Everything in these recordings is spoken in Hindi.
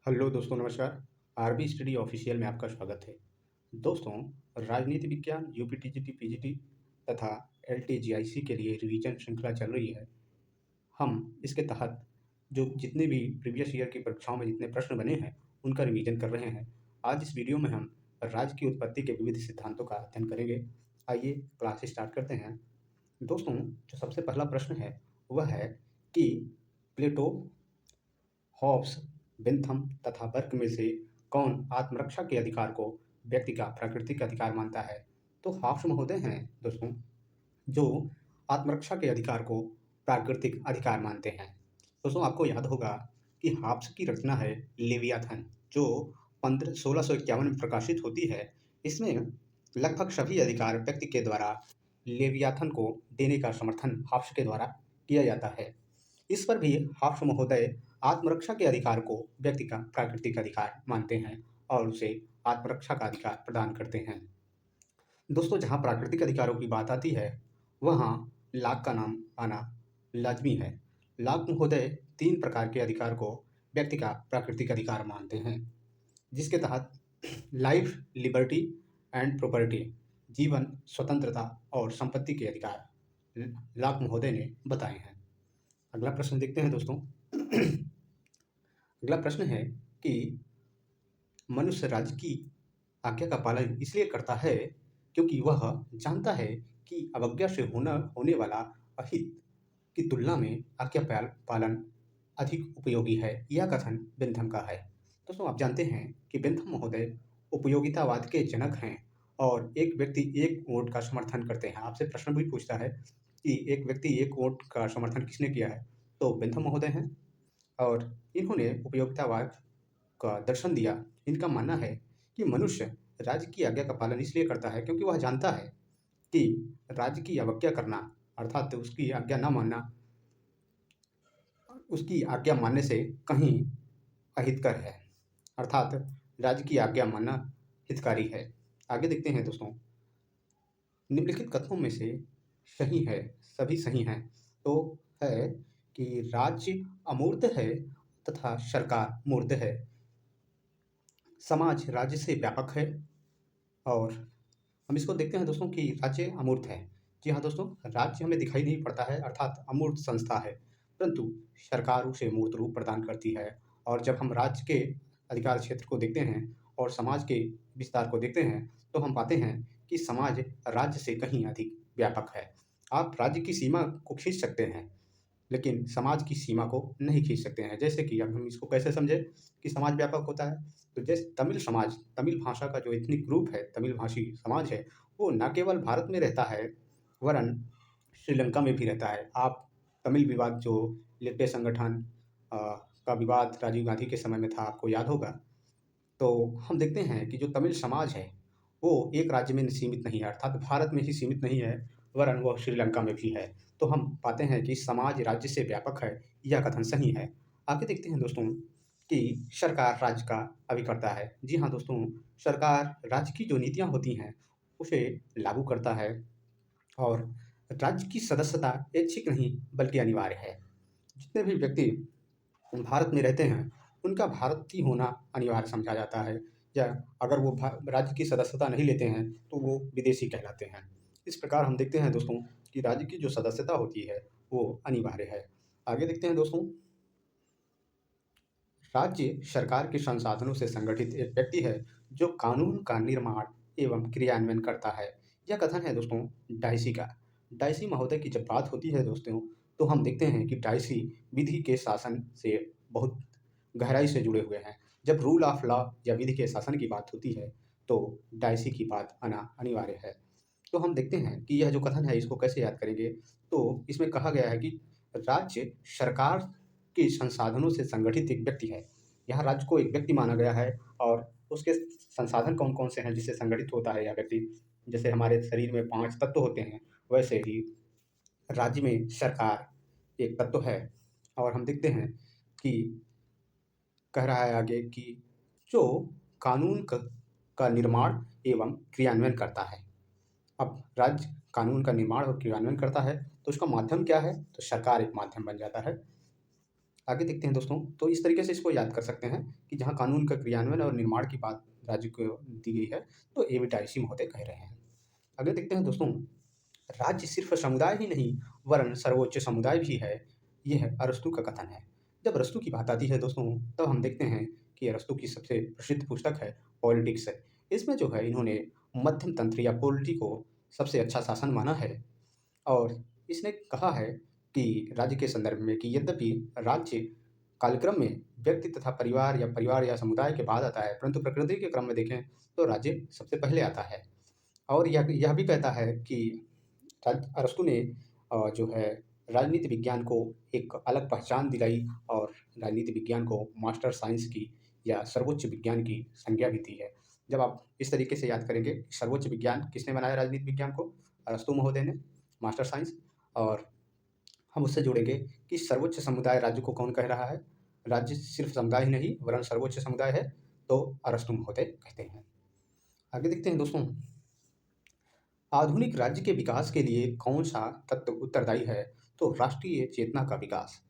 हेलो दोस्तों, नमस्कार। आरबी स्टडी ऑफिशियल में आपका स्वागत है। दोस्तों, राजनीति विज्ञान यूपीटीजीटी पीजीटी तथा एलटीजीआईसी के लिए रिवीजन श्रृंखला चल रही है। हम इसके तहत जो जितने भी प्रीवियस ईयर की परीक्षाओं में जितने प्रश्न बने हैं उनका रिवीजन कर रहे हैं। आज इस वीडियो में हम राज्य की उत्पत्ति के विविध सिद्धांतों का अध्ययन करेंगे। आइए क्लास स्टार्ट करते हैं। दोस्तों, जो सबसे पहला प्रश्न है वह है कि प्लेटो, हॉब्स, बेंथम तथा बर्क में से कौन आत्मरक्षा के अधिकार को व्यक्ति का प्राकृतिक अधिकार मानता है? तो हॉब्स महोदय हैं दोस्तों, जो आत्मरक्षा के अधिकार को प्राकृतिक अधिकार मानते हैं। दोस्तों, आपको याद होगा कि हॉब्स की रचना है लेवियाथन, जो 1651 में प्रकाशित होती है। इसमें लगभग सभी अधिकार व्यक्ति के द्वारा लेवियाथन को देने का समर्थन हॉब्स के द्वारा किया जाता है। इस पर भी हॉब्स महोदय आत्मरक्षा के अधिकार को व्यक्ति का प्राकृतिक अधिकार मानते हैं और उसे आत्मरक्षा का अधिकार प्रदान करते हैं। दोस्तों, जहाँ प्राकृतिक अधिकारों की बात आती है वहाँ लॉक का नाम आना लाजमी है। लॉक महोदय 3 प्रकार के अधिकार को व्यक्ति का प्राकृतिक अधिकार मानते हैं, जिसके तहत लाइफ, लिबर्टी एंड प्रॉपर्टी, जीवन, स्वतंत्रता और संपत्ति के अधिकार लॉक महोदय ने बताए हैं। अगला प्रश्न देखते हैं दोस्तों। अगला प्रश्न है कि मनुष्य राज्य की आज्ञा का पालन इसलिए करता है क्योंकि वह जानता है कि अवज्ञा से होने वाला अहित की तुलना में आज्ञा पालन अधिक उपयोगी है। यह कथन बेंथम का है। दोस्तों, आप जानते हैं कि बेंथम महोदय उपयोगितावाद के जनक हैं और एक व्यक्ति एक वोट का समर्थन करते हैं। आपसे प्रश्न भी पूछता है कि एक व्यक्ति एक वोट का समर्थन किसने किया है, तो बेंथम महोदय हैं और इन्होंने उपयोगितावाद का दर्शन दिया। इनका मानना है कि मनुष्य राज्य की आज्ञा का पालन इसलिए करता है क्योंकि वह जानता है कि राज्य की अवज्ञा करना अर्थात उसकी आज्ञा न मानना उसकी आज्ञा मानने से कहीं अहितकर है, अर्थात राज्य की आज्ञा मानना हितकारी है। आगे देखते हैं दोस्तों। निम्नलिखित कथनों में से सही है, सभी सही हैं। तो है कि राज्य अमूर्त है तथा सरकार मूर्त है। समाज राज्य से व्यापक है और हम इसको देखते हैं दोस्तों कि राज्य अमूर्त है। जी हाँ दोस्तों, राज्य हमें दिखाई नहीं पड़ता है अर्थात अमूर्त संस्था है, परंतु सरकार उसे मूर्त रूप प्रदान करती है। और जब हम राज्य के अधिकार क्षेत्र को देखते हैं और समाज के विस्तार को देखते हैं तो हम पाते हैं कि समाज राज्य से कहीं अधिक व्यापक है। आप राज्य की सीमा को खींच सकते हैं लेकिन समाज की सीमा को नहीं खींच सकते हैं। जैसे कि अब हम इसको कैसे समझें कि समाज व्यापक होता है, तो जैसे तमिल समाज, तमिल भाषा का जो एथनिक ग्रुप है, तमिल भाषी समाज है, वो न केवल भारत में रहता है वरन श्रीलंका में भी रहता है। आप तमिल विवाद जो लेप्टे संगठन का विवाद राजीव गांधी के समय में था, आपको याद होगा। तो हम देखते हैं कि जो तमिल समाज है वो एक राज्य में सीमित नहीं है अर्थात भारत में ही सीमित नहीं है वरन वह श्रीलंका में भी है। तो हम पाते हैं कि समाज राज्य से व्यापक है, यह कथन सही है। आगे देखते हैं दोस्तों कि सरकार राज्य का अभिकर्ता है। जी हाँ दोस्तों, सरकार राज्य की जो नीतियाँ होती हैं उसे लागू करता है और राज्य की सदस्यता ऐच्छिक नहीं बल्कि अनिवार्य है। जितने भी व्यक्ति भारत में रहते हैं उनका भारतीय होना अनिवार्य समझा जाता है, या अगर वो राज्य की सदस्यता नहीं लेते हैं तो वो विदेशी कहलाते हैं। इस प्रकार हम देखते हैं दोस्तों कि राज्य की जो सदस्यता होती है वो अनिवार्य है। आगे देखते हैं दोस्तों। राज्य सरकार के संसाधनों से संगठित एक व्यक्ति है जो कानून का निर्माण एवं क्रियान्वयन करता है। यह कथन है दोस्तों डाइसी का। डाइसी महोदय की जब बात होती है दोस्तों तो हम देखते हैं कि डाइसी विधि के शासन से बहुत गहराई से जुड़े हुए हैं। जब रूल ऑफ लॉ या विधि के शासन की बात होती है तो डाइसी की बात आना अनिवार्य है। तो हम देखते हैं कि यह जो कथन है इसको कैसे याद करेंगे। तो इसमें कहा गया है कि राज्य सरकार के संसाधनों से संगठित एक व्यक्ति है। यहाँ राज्य को एक व्यक्ति माना गया है और उसके संसाधन कौन कौन से हैं जिससे संगठित होता है यह व्यक्ति। जैसे हमारे शरीर में 5 तत्व होते हैं वैसे ही राज्य में सरकार एक तत्व है। और हम देखते हैं कि कह रहा है आगे कि जो कानून का निर्माण एवं क्रियान्वयन करता है। अब राज्य कानून का निर्माण और क्रियान्वयन करता है तो उसका माध्यम क्या है, तो सरकार एक माध्यम बन जाता है। आगे देखते हैं दोस्तों, तो इस तरीके से इसको याद कर सकते हैं कि जहाँ कानून का क्रियान्वयन और निर्माण की बात राज्य को दी गई है, तो एविटाइसी महोदय कह रहे हैं। आगे देखते हैं दोस्तों, राज्य सिर्फ समुदाय ही नहीं वरन सर्वोच्च समुदाय भी है, यह अरस्तू का कथन है। जब अरस्तू की बात आती है दोस्तों, तब हम देखते हैं कि अरस्तू की सबसे प्रसिद्ध पुस्तक है पॉलिटिक्स है। इसमें जो है इन्होंने मध्यम तंत्र या पॉलिटी को सबसे अच्छा शासन माना है और इसने कहा है कि राज्य के संदर्भ में कि यद्यपि राज्य कालक्रम में व्यक्ति तथा परिवार या समुदाय के बाद आता है, परंतु प्रकृति के क्रम में देखें तो राज्य सबसे पहले आता है। और यह भी कहता है कि अरस्तु ने जो है राजनीति विज्ञान को एक अलग पहचान दिलाई और राजनीति विज्ञान को मास्टर साइंस की या सर्वोच्च विज्ञान की संज्ञा भी दी है। जब आप इस तरीके से याद करेंगे सर्वोच्च विज्ञान किसने बनाया राजनीति विज्ञान को, अरस्तु महोदय ने, मास्टर साइंस। और हम उससे जोड़ेंगे कि सर्वोच्च समुदाय राज्य को कौन कह रहा है, राज्य सिर्फ समुदाय ही नहीं वरन सर्वोच्च समुदाय है, तो अरस्तु महोदय कहते हैं। आगे देखते हैं दोस्तों, आधुनिक राज्य के विकास के लिए कौन सा तत्व उत्तरदायी है, तो राष्ट्रीय चेतना का विकास।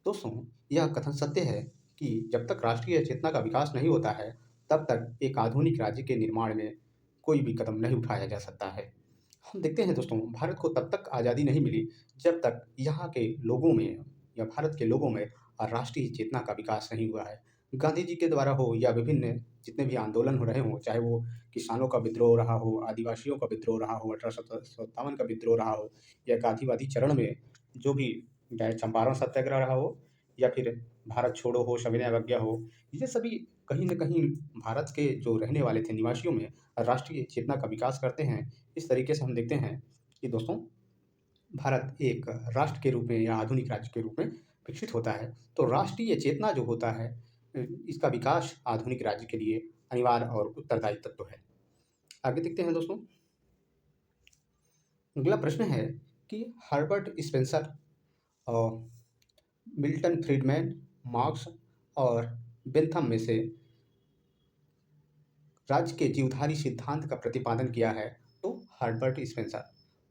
दोस्तों, यह कथन सत्य है कि जब तक राष्ट्रीय चेतना का विकास नहीं होता है, तब तक एक आधुनिक राज्य के निर्माण में कोई भी कदम नहीं उठाया जा सकता है। हम देखते हैं दोस्तों, भारत को तब तक आज़ादी नहीं मिली जब तक यहाँ के लोगों में या भारत के लोगों में राष्ट्रीय चेतना का विकास नहीं हुआ है। गांधी जी के द्वारा हो या विभिन्न जितने भी आंदोलन हो रहे हों, चाहे वो किसानों का विद्रोह रहा हो, आदिवासियों का विद्रोह रहा हो, 1857 का विद्रोह रहा हो या गांधीवादी चरण में जो भी चाहे चंपारण सत्याग्रह रहा हो या फिर भारत छोड़ो हो, सविनय अवज्ञा हो, ये सभी कहीं न कहीं भारत के जो रहने वाले थे निवासियों में राष्ट्रीय चेतना का विकास करते हैं। इस तरीके से हम देखते हैं कि दोस्तों, भारत एक राष्ट्र के रूप में या आधुनिक राज्य के रूप में विकसित होता है। तो राष्ट्रीय चेतना जो होता है इसका विकास आधुनिक राज्य के लिए अनिवार्य और उत्तरदायी तत्व है। आगे देखते हैं दोस्तों, अगला प्रश्न है कि हर्बर्ट स्पेंसर और मिल्टन फ्रीडमैन, मार्क्स और बेंथम में से राज्य के जीवधारी सिद्धांत का प्रतिपादन किया है, तो हर्बर्ट स्पेंसर।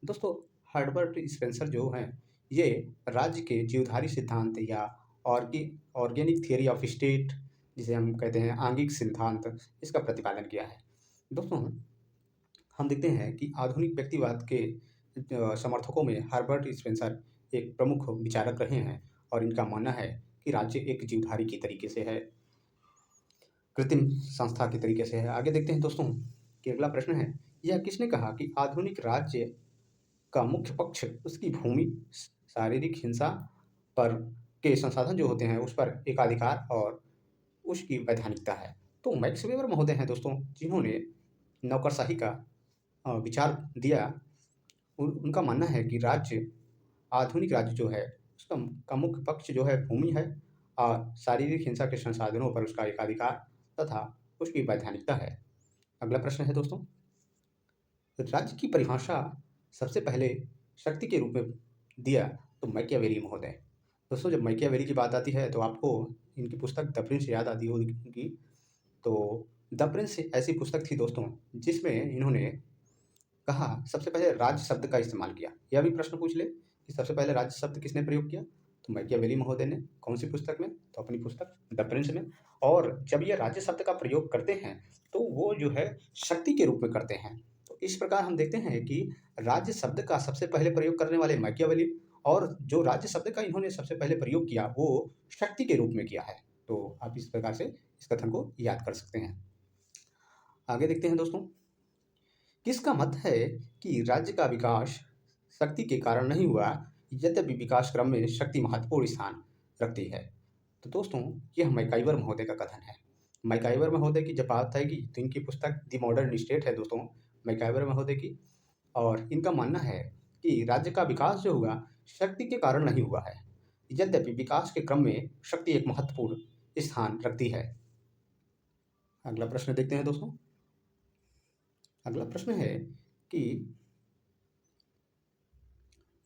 दोस्तों, हर्बर्ट स्पेंसर जो हैं ये राज्य के जीवधारी सिद्धांत या ऑर्गेनिक थियरी ऑफ स्टेट जिसे हम कहते हैं आंगिक सिद्धांत, इसका प्रतिपादन किया है। दोस्तों, हम देखते हैं कि आधुनिक व्यक्तिवाद के समर्थकों में हर्बर्ट स्पेंसर एक प्रमुख विचारक रहे हैं और इनका मानना है कि राज्य एक जीवधारी की तरीके से है, कृत्रिम संस्था के तरीके से है। आगे देखते हैं दोस्तों कि अगला प्रश्न है, यह किसने कहा कि आधुनिक राज्य का मुख्य पक्ष उसकी भूमि, शारीरिक हिंसा पर के संसाधन जो होते हैं उस पर एकाधिकार और उसकी वैधानिकता है। तो मैक्स वेबर महोदय हैं दोस्तों, जिन्होंने नौकरशाही का विचार दिया। उनका मानना है कि आधुनिक राज्य जो है उसका का मुख्य पक्ष जो है भूमि है और शारीरिक हिंसा के संसाधनों पर उसका एकाधिकार तथा उसकी वैधानिकता है। अगला प्रश्न है दोस्तों, राज्य की परिभाषा सबसे पहले शक्ति के रूप में दिया तो मैकियावेली महोदय। दोस्तों, जब मैकियावेली की बात आती है तो आपको इनकी पुस्तक द प्रिंस याद आती होगी। तो द प्रिंस ऐसी पुस्तक थी दोस्तों जिसमें इन्होंने कहा सबसे पहले राज्य शब्द का इस्तेमाल किया। यह भी प्रश्न पूछ ले कि सबसे पहले राज्य शब्द किसने प्रयोग किया, तो मैकियावेली महोदय ने। कौन सी पुस्तक में, तो अपनी पुस्तक द प्रिंस में। और जब ये राज्य शब्द का प्रयोग करते हैं तो वो जो है शक्ति के रूप में करते हैं। तो इस प्रकार हम देखते हैं कि राज्य शब्द का सबसे पहले प्रयोग करने वाले मैकियावेली, और जो राज्य शब्द का इन्होंने सबसे पहले प्रयोग किया वो शक्ति के रूप में किया है। तो आप इस प्रकार से इस कथन को याद कर सकते हैं। आगे देखते हैं दोस्तों, किसका मत है कि राज्य का विकास शक्ति के कारण नहीं हुआ, यद्यपि विकास क्रम में शक्ति महत्वपूर्ण स्थान रखती है। तो दोस्तों, यह मैकाइवर महोदय का कथन है। मैकाइवर महोदय की जब बात आएगी तो इनकी पुस्तक द मॉडर्न स्टेट है दोस्तों, मैकाइवर महोदय की। और इनका मानना है कि राज्य का विकास जो हुआ शक्ति के कारण नहीं हुआ है, यद्यपि विकास के क्रम में शक्ति एक महत्वपूर्ण स्थान रखती है। अगला प्रश्न देखते हैं दोस्तों, अगला प्रश्न है कि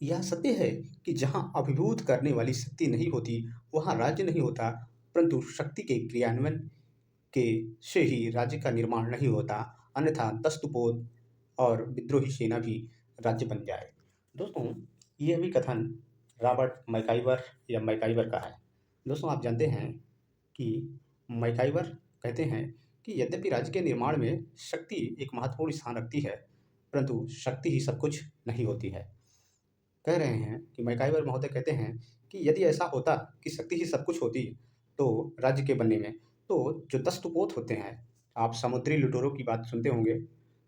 यह सत्य है कि जहां अभिभूत करने वाली शक्ति नहीं होती वहां राज्य नहीं होता, परंतु शक्ति के क्रियान्वयन के से ही राज्य का निर्माण नहीं होता, अन्यथा दस्तुपोत और विद्रोही सेना भी राज्य बन जाए। दोस्तों, यह भी कथन रॉबर्ट मैकाइवर या मैकाइवर का है। दोस्तों आप जानते हैं कि मैकाइवर कहते हैं कि यद्यपि राज्य के निर्माण में शक्ति एक महत्वपूर्ण स्थान रखती है, परंतु शक्ति ही सब कुछ नहीं होती है। कह रहे हैं कि मैकाइवर महोदय कहते हैं कि यदि ऐसा होता कि शक्ति ही सब कुछ होती, तो राज्य के बनने में तो जो 10 तोपोत होते हैं, आप समुद्री लुटेरों की बात सुनते होंगे,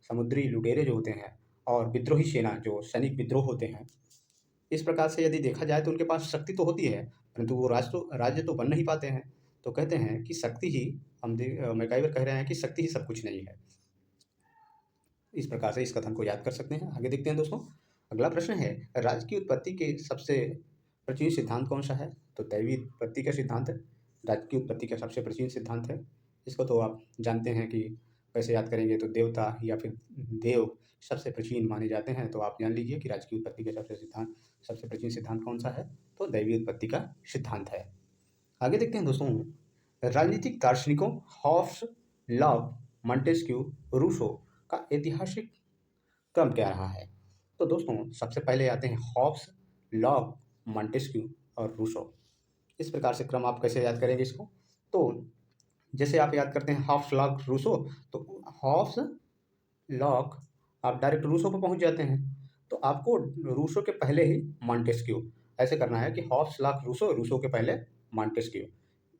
समुद्री लुटेरे जो होते हैं और विद्रोही सेना जो सैनिक विद्रोह होते हैं, इस प्रकार से यदि देखा जाए तो उनके पास शक्ति तो होती है, परंतु वो राज्य तो बन नहीं पाते हैं। तो कहते हैं कि शक्ति ही मैकाइवर कह रहे हैं कि शक्ति ही सब कुछ नहीं है। इस प्रकार से इस कथन को याद कर सकते हैं। आगे देखते हैं दोस्तों, अगला प्रश्न है, राज्य की उत्पत्ति के सबसे प्राचीन सिद्धांत कौन सा है? तो दैवीय उत्पत्ति का सिद्धांत राज्य की उत्पत्ति का सबसे प्राचीन सिद्धांत है। इसको तो आप जानते हैं कि कैसे याद करेंगे, तो देवता या फिर देव सबसे प्राचीन माने जाते हैं। तो आप जान लीजिए कि राज्य की उत्पत्ति का सबसे प्राचीन सिद्धांत कौन सा है? तो दैवीय उत्पत्ति का सिद्धांत है। आगे देखते हैं दोस्तों, राजनीतिक दार्शनिकों हॉब्स, लॉक, मॉन्टेस्क्यू, रूसो का ऐतिहासिक क्रम क्या रहा है? तो दोस्तों सबसे पहले आते हैं हॉब्स, लॉक, मॉन्टेस्क्यू और रूसो। इस प्रकार से क्रम आप कैसे याद करेंगे इसको? तो जैसे आप याद करते हैं हॉब्स, लॉक, रूसो, तो हॉब्स, लॉक, आप डायरेक्ट रूसो पर पहुंच जाते हैं। तो आपको रूसो के पहले ही मॉन्टेस्क्यू, ऐसे करना है कि हॉब्स, लॉक, रूसो, रूसो के पहले मॉन्टेस्क्यू।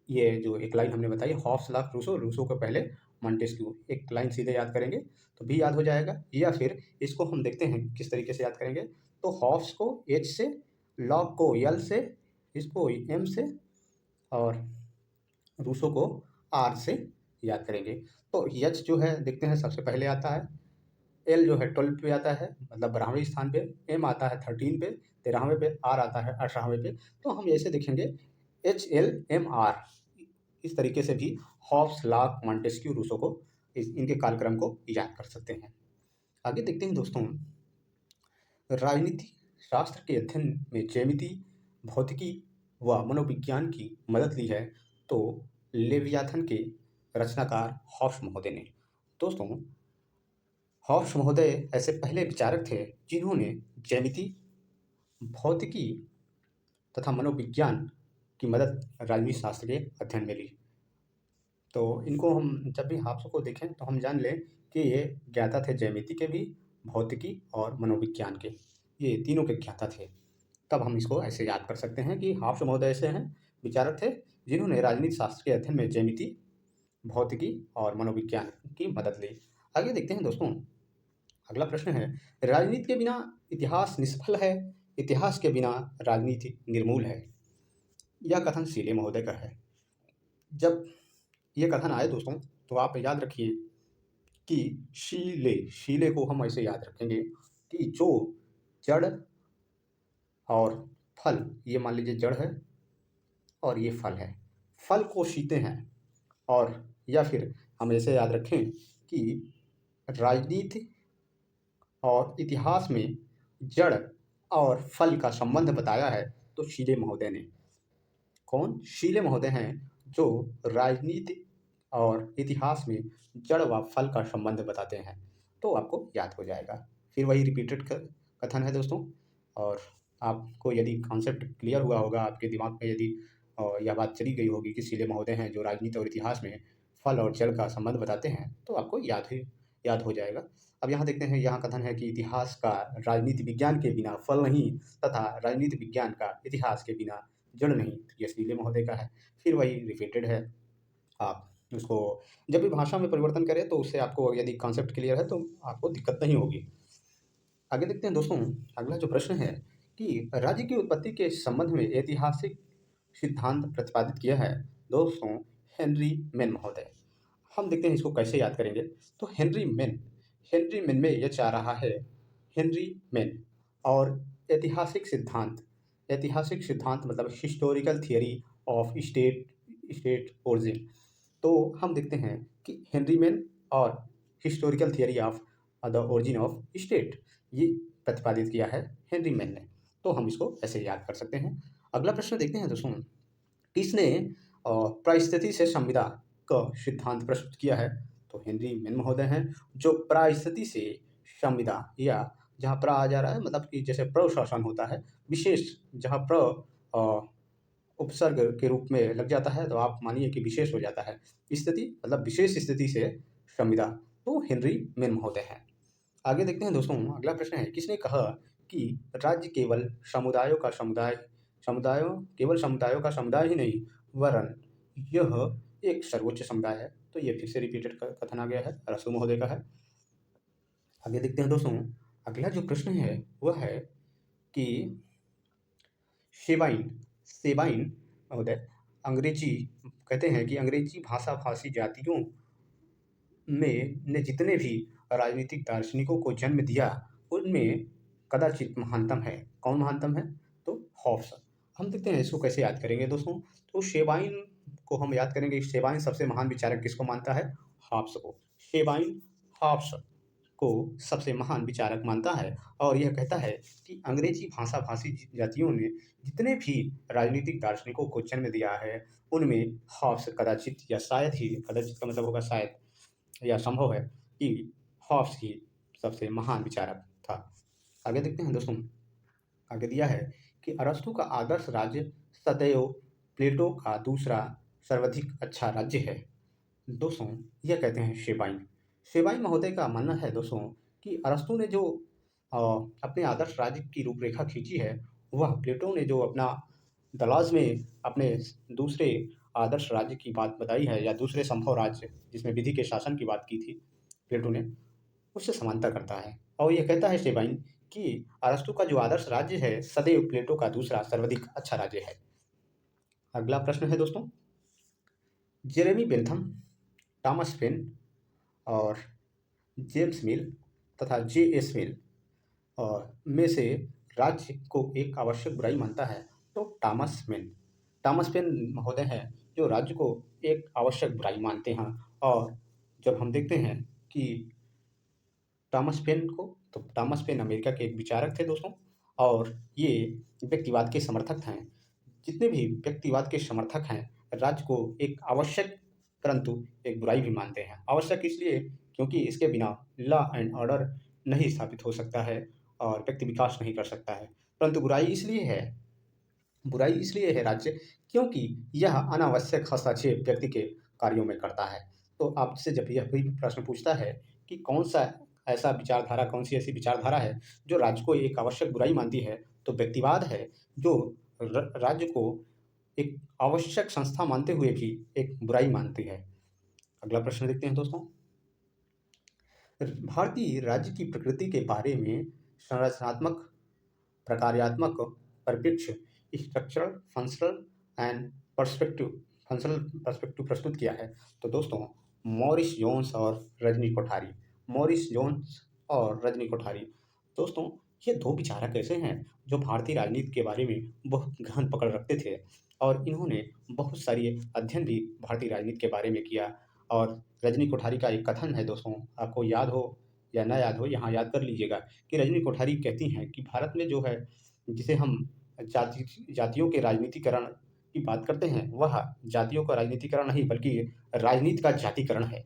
ये जो एक लाइन हमने बताई, हॉब्स, लॉक, रूसो, रूसो के पहले मॉन्टेस्क्यू, एक लाइन सीधे याद करेंगे तो भी याद हो जाएगा। या फिर इसको हम देखते हैं किस तरीके से याद करेंगे। तो हॉब्स को एच से, लॉक को एल से, इसको एम से और रूसो को आर से याद करेंगे। तो एच जो है देखते हैं सबसे पहले आता है, एल जो है 12 पे आता है, मतलब 12वें स्थान पे, एम आता है 13 पे, 13वें पे, आर आता है 18वें पे। तो हम ऐसे देखेंगे एच एल एम आर, इस तरीके से भी हॉब्स, लॉक, मॉन्टेस्क्यू, रूसो को इनके कालक्रम को याद कर सकते हैं। आगे देखते हैं दोस्तों, राजनीति शास्त्र के अध्ययन में ज्यामिति, भौतिकी व मनोविज्ञान की मदद ली है तो लेवियाथन के रचनाकार हॉब्स महोदय ने। दोस्तों हॉब्स महोदय ऐसे पहले विचारक थे जिन्होंने ज्यामिति, भौतिकी तथा मनोविज्ञान की मदद राजनीति शास्त्र के अध्ययन में ली। तो इनको हम जब भी हॉब्स को देखें तो हम जान लें कि ये ज्ञाता थे ज्यामिति के भी, भौतिकी और मनोविज्ञान के, ये तीनों के ज्ञाता थे। तब हम इसको ऐसे याद कर सकते हैं कि हॉब्स महोदय ऐसे हैं विचारक थे जिन्होंने राजनीति शास्त्र के अध्ययन में ज्यामिति, भौतिकी और मनोविज्ञान की मदद ली। आगे देखते हैं दोस्तों, अगला प्रश्न है, राजनीति के बिना इतिहास निष्फल है, इतिहास के बिना राजनीति निर्मूल है। यह कथन शीले महोदय का है। जब ये कथन आए दोस्तों तो आप याद रखिए कि शीले को हम ऐसे याद रखेंगे कि जो जड़ और फल, ये मान लीजिए जड़ है और ये फल है, फल को शीते हैं। और या फिर हम ऐसे याद रखें कि राजनीति और इतिहास में जड़ और फल का संबंध बताया है तो शीले महोदय ने। कौन? शीले महोदय हैं जो राजनीति और इतिहास में जड़ व फल का संबंध बताते हैं। तो आपको याद हो जाएगा। फिर वही रिपीटेड कथन है दोस्तों, और आपको यदि कॉन्सेप्ट क्लियर हुआ होगा, आपके दिमाग में यदि यह बात चली गई होगी कि शीले महोदय हैं जो राजनीति और इतिहास में फल और जड़ का संबंध बताते हैं, तो आपको याद हो जाएगा। अब यहाँ देखते हैं, यहाँ कथन है कि इतिहास का राजनीति विज्ञान के बिना फल नहीं तथा राजनीति विज्ञान का इतिहास के बिना जड़ नहीं। ये शीले महोदय का है। फिर वही रिपीटेड है। आप उसको जब भी भाषा में परिवर्तन करें तो उससे आपको यदि कॉन्सेप्ट क्लियर है तो आपको दिक्कत नहीं होगी। आगे देखते हैं दोस्तों, अगला जो प्रश्न है कि राज्य की उत्पत्ति के संबंध में ऐतिहासिक सिद्धांत प्रतिपादित किया है दोस्तों हेनरी मेन महोदय। हम देखते हैं इसको कैसे याद करेंगे। तो हेनरी मेन में यह चाह रहा है, हेनरी मेन और ऐतिहासिक सिद्धांत मतलब historical theory of state origin. तो हम देखते हैं कि हेनरी मेन और historical theory of the origin of state, ये प्रतिपादित किया है हेनरी मेन ने। तो हम इसको ऐसे याद कर सकते हैं। अगला प्रश्न देखते हैं दोस्तों, किसने परिस्थिति से संविदा का सिद्धांत प्रस्तुत किया है? तो हेनरी मेन महोदय हैं जो परिस्थिति से संविदा, या जहाँ प्र आ जा रहा है मतलब कि जैसे प्रशासन होता है विशेष, जहाँ प्र उपसर्ग के रूप में लग जाता है तो आप मानिए कि विशेष हो जाता है। स्थिति मतलब विशेष स्थिति से संविदा, तो हेनरी मेन महोदय हैं। आगे देखते हैं दोस्तों, अगला प्रश्न है, किसने कहा कि राज्य केवल समुदायों का समुदाय ही नहीं, वरन यह एक सर्वोच्च समुदाय है। तो ये फिर से रिपीटेड कथन आ गया है, रसू महोदय का है। आगे देखते हैं दोस्तों, अगला जो प्रश्न है वह है कि शेबाइन सेबाइन महोदय अंग्रेजी कहते हैं कि अंग्रेजी भाषा भाषी जातियों में ने जितने भी राजनीतिक दार्शनिकों को जन्म दिया, उनमें कदाचित महानतम है। कौन महानतम है? तो हॉब्स। हम देखते हैं इसको कैसे याद करेंगे दोस्तों। तो शेबाइन को हम याद करेंगे। शेबाइन सबसे महान विचारक किसको मानता है? हॉब्स को। शेबाइन हॉब्स को सबसे महान विचारक मानता है और यह कहता है कि अंग्रेजी भाषा भाषी जातियों ने जितने भी राजनीतिक दार्शनिकों को जन्म दिया है, उनमें हॉब्स कदाचित या शायद ही, कदाचित का मतलब होगा शायद या संभव है कि हॉब्स ही सबसे महान विचारक था। आगे देखते हैं दोस्तों, आगे दिया है कि अरस्तु का आदर्श राज्य सदैव प्लेटो का दूसरा सर्वाधिक अच्छा राज्य है। दोस्तों, यह कहते हैं शेबाइन। शेबाइन महोदय का मानना है दोस्तों कि अरस्तु ने जो अ, अपने आदर्श राज्य की रूपरेखा खींची है, वह प्लेटो ने जो अपना दलाज में अपने दूसरे आदर्श राज्य की बात बताई है या दूसरे संभव राज्य जिसमें विधि के शासन की बात की थी प्लेटो ने, उससे समानता करता है। और यह कहता है शेबाइन कि अरस्तु का जो आदर्श राज्य है सदैव प्लेटो का दूसरा सर्वाधिक अच्छा राज्य है। अगला प्रश्न है दोस्तों, जेरेमी बेंथम, टॉमस पेन और जेम्स मिल तथा जे.एस. मिल और में से राज्य को एक आवश्यक बुराई मानता है तो टॉमस पेन महोदय हैं जो राज्य को एक आवश्यक बुराई मानते हैं। और जब हम देखते हैं कि टॉमस पेन को, तो टॉमस पेन अमेरिका के एक विचारक थे दोस्तों, और ये व्यक्तिवाद के समर्थक हैं। जितने भी व्यक्तिवाद के समर्थक हैं, राज्य को एक आवश्यक परंतु एक बुराई भी मानते हैं। आवश्यक इसलिए क्योंकि इसके बिना लॉ एंड ऑर्डर नहीं स्थापित हो सकता है और व्यक्ति विकास नहीं कर सकता है। परंतु बुराई इसलिए है राज्य, क्योंकि यह अनावश्यक हस्तक्षेप व्यक्ति के कार्यों में करता है। तो आपसे जब यह भी प्रश्न पूछता है कि कौन सी ऐसी विचारधारा है जो राज्य को एक आवश्यक बुराई मानती है, तो व्यक्तिवाद है जो राज्य को एक आवश्यक संस्था मानते हुए भी एक बुराई मानती है। अगला प्रश्न देखते हैं दोस्तों, भारतीय राज्य की प्रकृति के बारे में संरचनात्मक, प्रकार्यात्मक, परिप्रेक्ष्य, स्ट्रक्चरल, फंक्शनल पर्सपेक्टिव प्रस्तुत किया है। तो दोस्तों, मॉरिस जोन्स और रजनी कोठारी दोस्तों, ये दो विचारक ऐसे हैं जो भारतीय राजनीति के बारे में बहुत गहन पकड़ रखते थे और इन्होंने बहुत सारी अध्ययन भी भारतीय राजनीति के बारे में किया। और रजनी कोठारी का एक कथन है दोस्तों, आपको याद हो या ना याद हो, यहाँ याद कर लीजिएगा कि रजनी कोठारी कहती हैं कि भारत में जो है, जिसे हम जातियों के राजनीतिकरण की बात करते हैं, वह जातियों का राजनीतिकरण नहीं बल्कि राजनीति का जातिकरण है।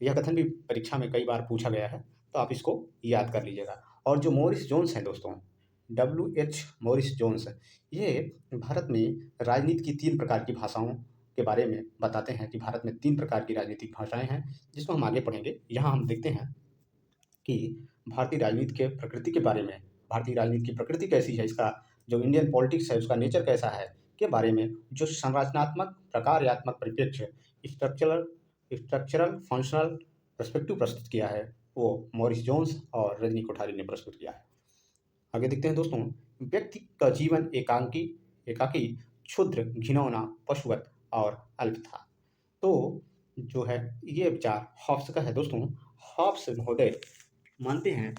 यह कथन भी परीक्षा में कई बार पूछा गया है, तो आप इसको याद कर लीजिएगा। और जो मॉरिस जोन्स हैं दोस्तों, मॉरिस जोन्स, ये भारत में राजनीति की 3 प्रकार की भाषाओं के बारे में बताते हैं कि भारत में 3 प्रकार की राजनीतिक भाषाएँ हैं, जिसको हम आगे पढ़ेंगे। यहाँ हम देखते हैं कि भारतीय राजनीति के प्रकृति के बारे में, भारतीय राजनीति की प्रकृति कैसी है, इसका जो इंडियन पॉलिटिक्स है उसका नेचर कैसा है के बारे में जो संरचनात्मक, प्रकार्यात्मक परिप्रेक्ष्य, स्ट्रक्चरल स्ट्रक्चरल फंक्शनल पर्सपेक्टिव प्रस्तुत किया है, वो मॉरिस जोन्स और रजनी कोठारी ने प्रस्तुत किया है। आगे देखते हैं दोस्तों, व्यक्ति का जीवन एकाकी, क्षुद्र, घिनौना, पशुवत और अल्प था। तो जो है ये विचार हॉब्स का है दोस्तों। हॉब्स महोदय मानते हैं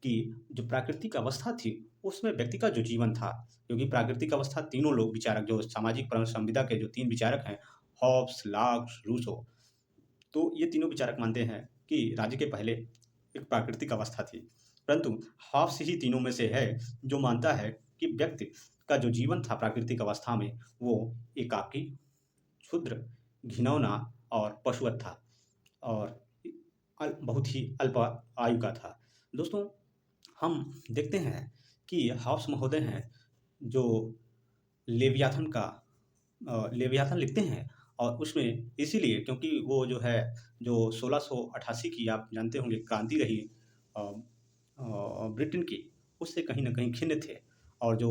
कि जो प्राकृतिक अवस्था थी उसमें व्यक्ति का जो जीवन था, क्योंकि प्राकृतिक अवस्था तीनों लोग विचारक जो सामाजिक संविदा के जो 3 विचारक हैं, हॉब्स, लॉक्स, रूसो, तो ये तीनों विचारक मानते हैं कि राज्य के पहले एक प्राकृतिक अवस्था थी। परंतु हॉब्स ही तीनों में से है जो मानता है कि व्यक्ति का जो जीवन था प्राकृतिक अवस्था में, वो एकाकी, क्षुद्र, घिनौना और पशुवत था और बहुत ही अल्प आयु का था। दोस्तों, हम देखते हैं कि हॉब्स महोदय हैं जो लेवियाथन का लेवियाथन लिखते हैं और उसमें इसीलिए क्योंकि वो जो है जो 1688 की आप जानते होंगे क्रांति रही अ ब्रिटेन की, उससे कहीं न कहीं खिन्न थे और जो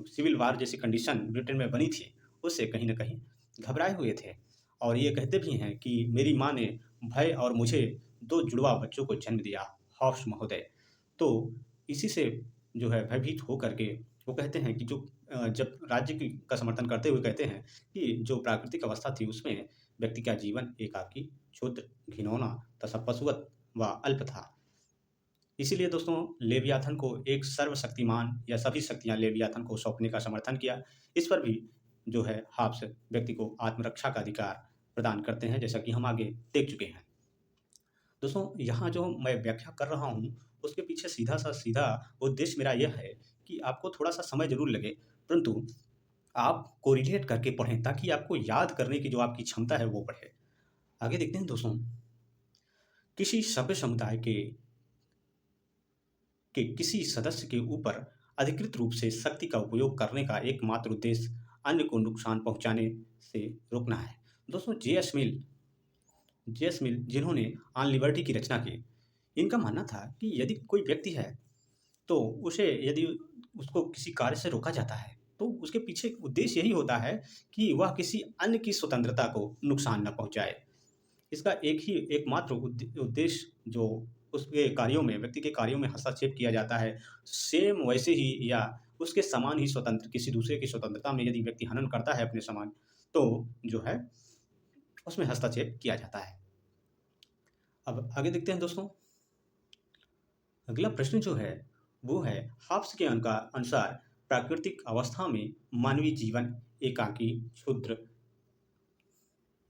सिविल वार जैसी कंडीशन ब्रिटेन में बनी थी, उससे कहीं न कहीं घबराए हुए थे और ये कहते भी हैं कि मेरी माँ ने भय और मुझे 2 जुड़वा बच्चों को जन्म दिया, हॉब्स महोदय। तो इसी से जो है भयभीत हो कर के वो कहते हैं कि जो जब राज्य की का समर्थन करते हुए कहते हैं कि जो प्राकृतिक अवस्था थी उसमें व्यक्ति का जीवन एकाकी, क्षुद्र, घिनौना तथा पशुवत व अल्प था। इसीलिए दोस्तों लेवियाथन को एक सर्वशक्तिमान या सभी शक्तियाँ लेवियाथन को सौंपने का समर्थन किया। इस पर भी जो है हॉब्स व्यक्ति को आत्मरक्षा का अधिकार प्रदान करते हैं, जैसा कि हम आगे देख चुके हैं। दोस्तों यहाँ जो मैं व्याख्या कर रहा हूँ, उसके पीछे सीधा उद्देश्य मेरा यह है कि आपको थोड़ा-सा समय ज़रूर लगे, परंतु आप कोरिलेट करके पढ़ें ताकि आपको याद करने की जो आपकी क्षमता है वो बढ़े। आगे देखते हैं दोस्तों, किसी सभ्य समुदाय के किसी सदस्य के ऊपर अधिकृत रूप से शक्ति का उपयोग करने का एकमात्र उद्देश्य अन्य को नुकसान पहुंचाने से रोकना है। दोस्तों जेएस मिल जिन्होंने ऑन लिबर्टी की रचना की, इनका मानना था कि यदि कोई व्यक्ति है तो उसे यदि उसको किसी कार्य से रोका जाता है, तो उसके पीछे उद्देश्य यही होता है कि वह किसी अन्य की स्वतंत्रता को नुकसान न पहुंचाए। इसका एकमात्र उद्देश्य जो उसके कार्यों में व्यक्ति के कार्यों में हस्तक्षेप किया जाता है, सेम वैसे ही या उसके समान ही स्वतंत्र किसी दूसरे की स्वतंत्रता में यदि व्यक्ति हनन करता है अपने समान, तो जो है उसमें हस्तक्षेप किया जाता है। अब आगे देखते हैं दोस्तों, अगला प्रश्न जो है वो है हॉब्स के अनुसार प्राकृतिक अवस्था में मानवीय जीवन एकाकी, क्षुद्र,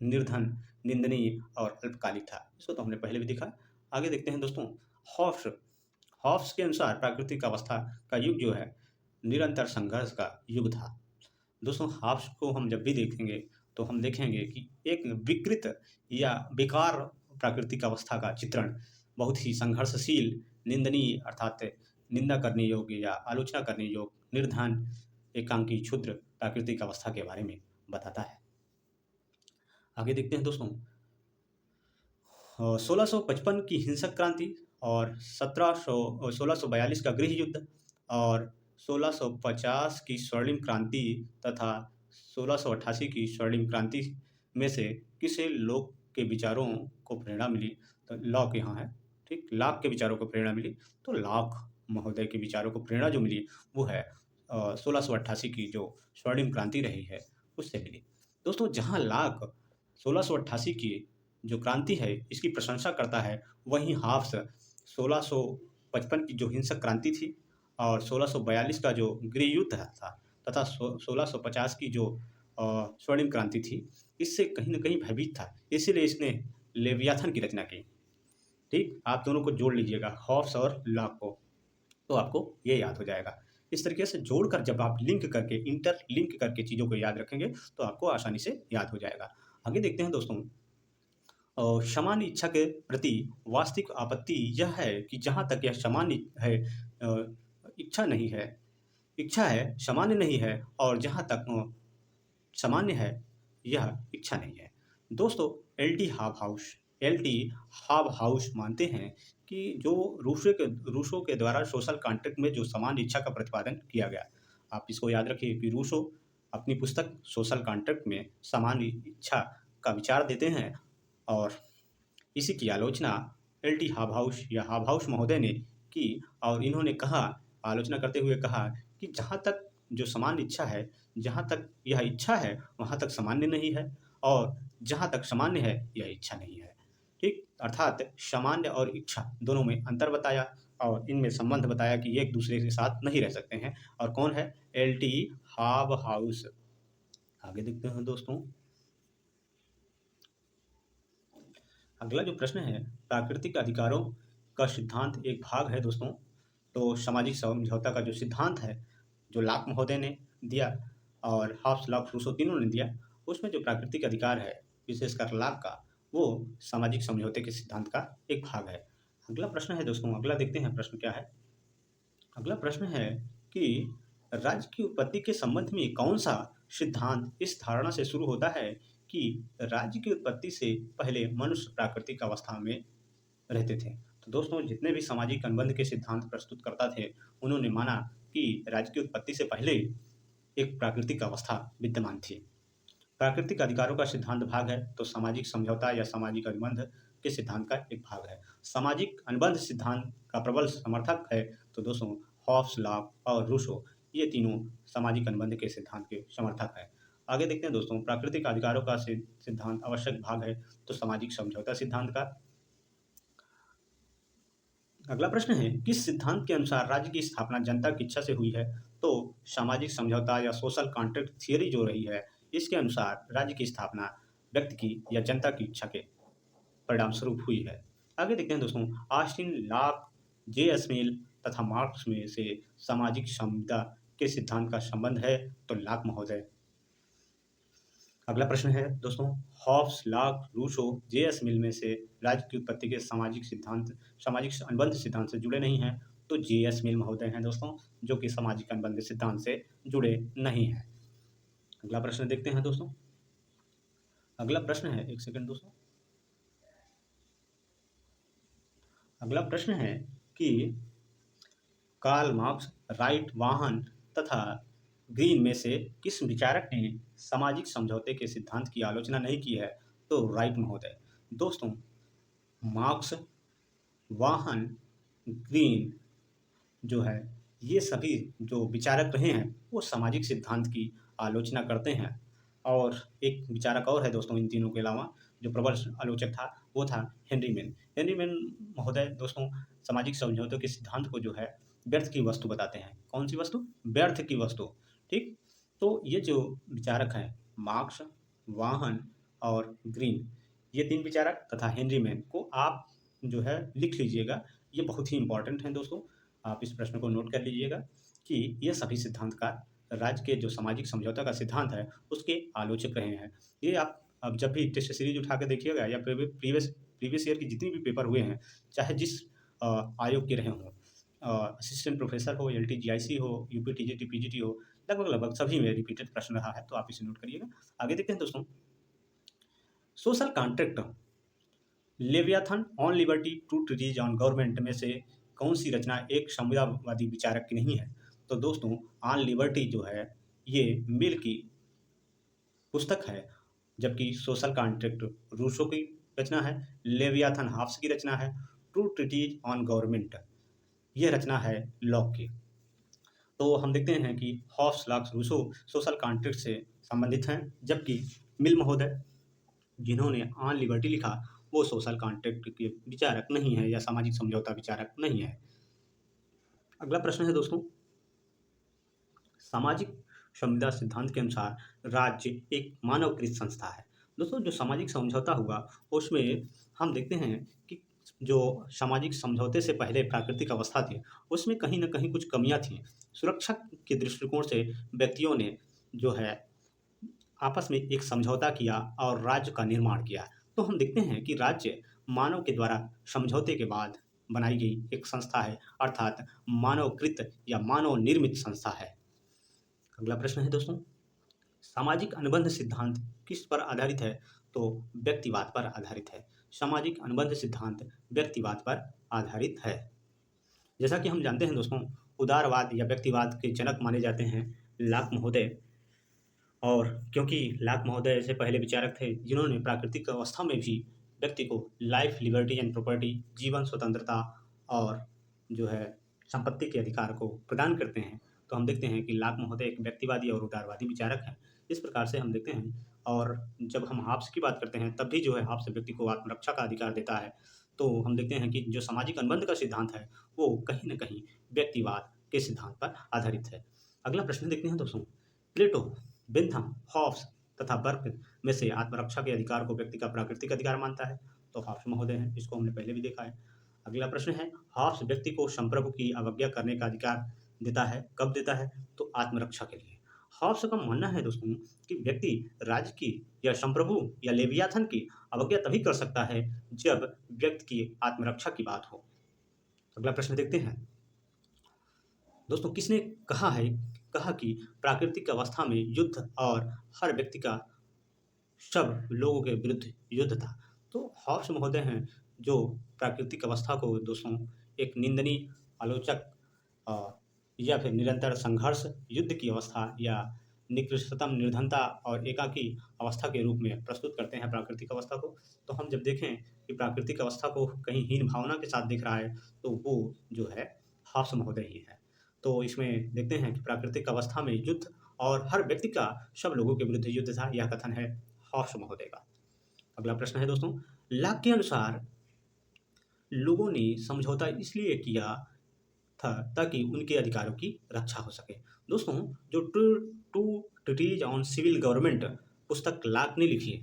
निर्धन, निंदनीय और अल्पकालिक था। इसको तो हमने पहले भी देखा। आगे देखते हैं दोस्तों, हॉब्स हॉब्स के अनुसार प्राकृतिक अवस्था का युग जो है निरंतर संघर्ष का युग था। दोस्तों हॉब्स को हम जब भी देखेंगे तो हम देखेंगे कि एक विकृत या बेकार प्राकृतिक अवस्था का चित्रण बहुत ही संघर्षशील, निंदनीय अर्थात निंदा करने योग्य या आलोचना करने योग्य, निर्धन, एकांकी, क्षुद्र प्राकृतिक अवस्था के बारे में बताता है। आगे देखते हैं दोस्तों, 1655 की हिंसक क्रांति और 1642 का गृह युद्ध और 1650 की स्वर्णिम क्रांति तथा 1688 की स्वर्णिम क्रांति में से किसे लोक के विचारों को प्रेरणा मिली? तो लॉक यहाँ है, ठीक, लॉक के विचारों को प्रेरणा मिली, तो लॉक महोदय के विचारों को प्रेरणा जो मिली वो है 1688 की जो स्वर्णिम क्रांति रही है उससे मिली। दोस्तों जहाँ लॉक 1688 की जो क्रांति है इसकी प्रशंसा करता है, वहीं हॉब्स 1655 की जो हिंसक क्रांति थी और 1642 का जो गृह युद्ध था तथा 1650 की जो स्वर्णिम क्रांति थी, इससे कहीं न कहीं भयभीत था। इसीलिए इसने लेवियाथन की रचना की। ठीक, आप दोनों को जोड़ लीजिएगा, हॉब्स और लॉक को, तो आपको ये याद हो जाएगा। इस तरीके से जोड़कर जब आप इंटरलिंक करके चीज़ों को याद रखेंगे, तो आपको आसानी से याद हो जाएगा। आगे देखते हैं दोस्तों, सामान्य इच्छा के प्रति वास्तविक आपत्ति यह है कि जहाँ तक यह सामान्य है, इच्छा है, सामान्य नहीं है और जहाँ तक सामान्य है, यह इच्छा नहीं है। दोस्तों एल.टी. हाबहाउस मानते हैं कि जो रूसो के द्वारा सोशल कॉन्ट्रैक्ट में जो सामान्य इच्छा का प्रतिपादन किया गया, आप इसको याद रखिए कि रूसो अपनी पुस्तक सोशल कॉन्ट्रैक्ट में सामान्य इच्छा का विचार देते हैं और इसी की आलोचना एल.टी. हाबहाउस महोदय ने की और इन्होंने कहा, आलोचना करते हुए कहा कि जहाँ तक जो सामान्य इच्छा है, जहाँ तक यह इच्छा है, वहाँ तक सामान्य नहीं है और जहाँ तक सामान्य है, यह इच्छा नहीं है। ठीक, अर्थात सामान्य और इच्छा दोनों में अंतर बताया और इनमें संबंध बताया कि ये एक दूसरे के साथ नहीं रह सकते हैं। और कौन है? एल.टी. हाबहाउस। आगे देखते हैं दोस्तों, अगला जो प्रश्न है, प्राकृतिक अधिकारों का सिद्धांत एक भाग है दोस्तों। तो सामाजिक समझौता का जो सिद्धांत है, जो लॉक महोदय ने दिया और हॉब्स, लॉक, रूसो तीनों ने दिया, उसमें जो प्राकृतिक अधिकार है, विशेषकर लॉक का, वो सामाजिक समझौते के सिद्धांत का एक भाग है। अगला प्रश्न है दोस्तों, अगला देखते हैं प्रश्न क्या है। अगला प्रश्न है कि राज्य की उत्पत्ति के संबंध में कौन सा सिद्धांत इस धारणा से शुरू होता है कि राज्य की उत्पत्ति से पहले मनुष्य प्राकृतिक अवस्था में रहते थे। तो दोस्तों, जितने भी सामाजिक अनुबंध के सिद्धांत प्रस्तुत करता थे, उन्होंने माना कि राज्य की उत्पत्ति से पहले एक प्राकृतिक अवस्था विद्यमान थी। प्राकृतिक अधिकारों का सिद्धांत भाग है, तो सामाजिक समझौता या सामाजिक अनुबंध के सिद्धांत का एक भाग है। सामाजिक अनुबंध सिद्धांत का प्रबल समर्थक है तो दोस्तों हॉब्स, लॉक और रूसो, ये तीनों सामाजिक अनुबंध के सिद्धांत के समर्थक है। आगे देखते हैं दोस्तों, प्राकृतिक अधिकारों का सिद्धांत आवश्यक भाग है तो सामाजिक समझौता सिद्धांत का। अगला प्रश्न है, किस सिद्धांत के अनुसार राज्य की स्थापना जनता की इच्छा से हुई है? तो सामाजिक समझौता या सोशल कॉन्ट्रैक्ट थियरी जो रही है, इसके अनुसार राज्य की स्थापना व्यक्ति की या जनता की इच्छा के परिणाम स्वरूप हुई है। आगे देखते हैं दोस्तों, ऑस्टिन, लॉक, जे.एस. मिल तथा मार्क्स में से सामाजिक समता के सिद्धांत का संबंध है तो लॉक महोदय। अगला प्रश्न है दोस्तों, हॉब्स, लॉक, रूसो, जे.एस. मिल में से राज्य की उत्पत्ति के सामाजिक अनुबंध सिद्धांत से जुड़े नहीं हैं तो जे.एस. मिल महोदय हैं दोस्तों, जो कि सामाजिक अनुबंध सिद्धांत से जुड़े नहीं हैं। अगला प्रश्न देखते हैं दोस्तों। अगला प्रश्न है, एक सेकंड दोस्तों। अगला प्रश्न है कि कार्ल मार्क्स, राइट, वाहन तथा ग्रीन में से किस विचारक ने सामाजिक समझौते के सिद्धांत की आलोचना नहीं की है? तो राइट महोदय। दोस्तों, मार्क्स, वाहन, ग्रीन जो है, ये सभी जो विचारक रहे हैं वो सामाजिक सिद्धांत की आलोचना करते हैं। और एक विचारक और है दोस्तों इन तीनों के अलावा, जो प्रबल आलोचक था, वो था हेनरी मेन। हेनरी मेन महोदय दोस्तों सामाजिक समझौतों के सिद्धांत को जो है व्यर्थ की वस्तु बताते हैं। कौन सी वस्तु? व्यर्थ की वस्तु। ठीक, तो ये जो विचारक हैं मार्क्स, वाहन और ग्रीन, ये तीन विचारक तथा हेनरी मेन को आप जो है लिख लीजिएगा। ये बहुत ही इंपॉर्टेंट हैं दोस्तों, आप इस प्रश्न को नोट कर लीजिएगा कि ये सभी सिद्धांतकार राज्य के जो सामाजिक समझौता का सिद्धांत है उसके आलोचक रहे हैं। ये आप अब जब भी टेस्ट सीरीज उठा के देखिएगा या प्रीवियस ईयर की जितनी भी पेपर हुए हैं, चाहे जिस आयोग के रहे हों, असिस्टेंट प्रोफेसर हो, LTGIC हो, यूपी टीजीटी पीजीटी हो, लगभग सभी में रिपीटेड प्रश्न रहा है, तो आप इसे नोट करिएगा। आगे देखते हैं दोस्तों, social contract, Leviathan, on liberty, two treatises on government में से कौन सी रचना एक साम्यवादी विचारक की नहीं है? तो दोस्तों ऑन लिबर्टी जो है ये मिल की पुस्तक है, जबकि सोशल कॉन्ट्रैक्ट रूसो की रचना है, लेवियाथन हॉब्स की रचना है, ट्रू ट्रीटीज ऑन गवर्नमेंट ये रचना है लॉक की। तो हम देखते हैं कि Hobbes, Locke, Rousseau social contract से संबंधित हैं, जबकि मिल महोदय जिन्होंने ऑन लिबर्टी लिखा वो सोशल कॉन्ट्रैक्ट के विचारक नहीं है या सामाजिक समझौता विचारक नहीं है। अगला प्रश्न है दोस्तों, सामाजिक संविदा सिद्धांत के अनुसार राज्य एक मानवकृत संस्था है। दोस्तों, जो सामाजिक समझौता हुआ उसमें हम देखते हैं कि जो सामाजिक समझौते से पहले प्राकृतिक अवस्था थी उसमें कहीं न कहीं कुछ कमियां थीं। सुरक्षा के दृष्टिकोण से व्यक्तियों ने जो है आपस में एक समझौता किया और राज्य का निर्माण किया। तो हम देखते हैं कि राज्य मानव के द्वारा समझौते के बाद बनाई गई एक संस्था है, अर्थात मानवकृत या मानव निर्मित संस्था है। अगला प्रश्न है दोस्तों, सामाजिक अनुबंध सिद्धांत किस पर आधारित है? तो व्यक्तिवाद पर आधारित है। सामाजिक अनुबंध सिद्धांत व्यक्तिवाद पर आधारित है। जैसा कि हम जानते हैं दोस्तों, उदारवाद या व्यक्तिवाद के जनक माने जाते हैं लॉक महोदय। और क्योंकि लॉक महोदय ऐसे पहले विचारक थे जिन्होंने प्राकृतिक अवस्था में भी व्यक्ति को लाइफ, लिबर्टी एंड प्रॉपर्टी, जीवन, स्वतंत्रता और जो है संपत्ति के अधिकार को प्रदान करते हैं, तो हम देखते हैं कि लॉक महोदय एक व्यक्तिवादी और उदारवादी विचारक हैं। इस प्रकार से हम देखते हैं। और जब हम हॉब्स की बात करते हैं तब भी जो है हॉब्स व्यक्ति को आत्मरक्षा का अधिकार देता है। तो हम देखते हैं कि जो सामाजिक अनुबंध का सिद्धांत है वो कहीं न कहीं व्यक्तिवाद के सिद्धांत पर आधारित है। अगला प्रश्न देखते हैं दोस्तों, प्लेटो, बेंथम, हॉब्स तथा बर्क में से आत्मरक्षा के अधिकार को व्यक्ति का प्राकृतिक अधिकार मानता है? तो हॉब्स महोदय हैं, इसको हमने पहले भी देखा है। अगला प्रश्न है, हॉब्स व्यक्ति को संप्रभु की अवज्ञा करने का अधिकार देता है, कब देता है? तो आत्मरक्षा के लिए। हॉब्स का मानना है दोस्तों कि व्यक्ति राज्य की या संप्रभु या लेवियाथन की अवज्ञा तभी कर सकता है जब व्यक्ति की आत्मरक्षा की बात हो। अगला प्रश्न देखते हैं दोस्तों, किसने कहा है कहा कि प्राकृतिक अवस्था में युद्ध और हर व्यक्ति का सब लोगों के विरुद्ध युद्ध था। तो हॉब्स महोदय हैं जो प्राकृतिक अवस्था को दोस्तों एक निंदनीय आलोचक या फिर निरंतर संघर्ष, युद्ध की अवस्था या निकृष्टतम निर्धनता और एकाकी अवस्था के रूप में प्रस्तुत करते हैं प्राकृतिक अवस्था को। तो हम जब देखें कि प्राकृतिक अवस्था को कहीं हीन भावना के साथ दिख रहा है, तो वो जो है हॉब्स महोदय ही है। तो इसमें देखते हैं कि प्राकृतिक अवस्था में युद्ध और हर व्यक्ति का सब लोगों के विरुद्ध युद्ध था, यह कथन है हॉब्स महोदय का। अगला प्रश्न है दोस्तों, लाक के अनुसार लोगों ने समझौता इसलिए किया था ताकि उनके अधिकारों की रक्षा हो सके। दोस्तों, जो two treatises on civil government पुस्तक लाक ने लिखी है,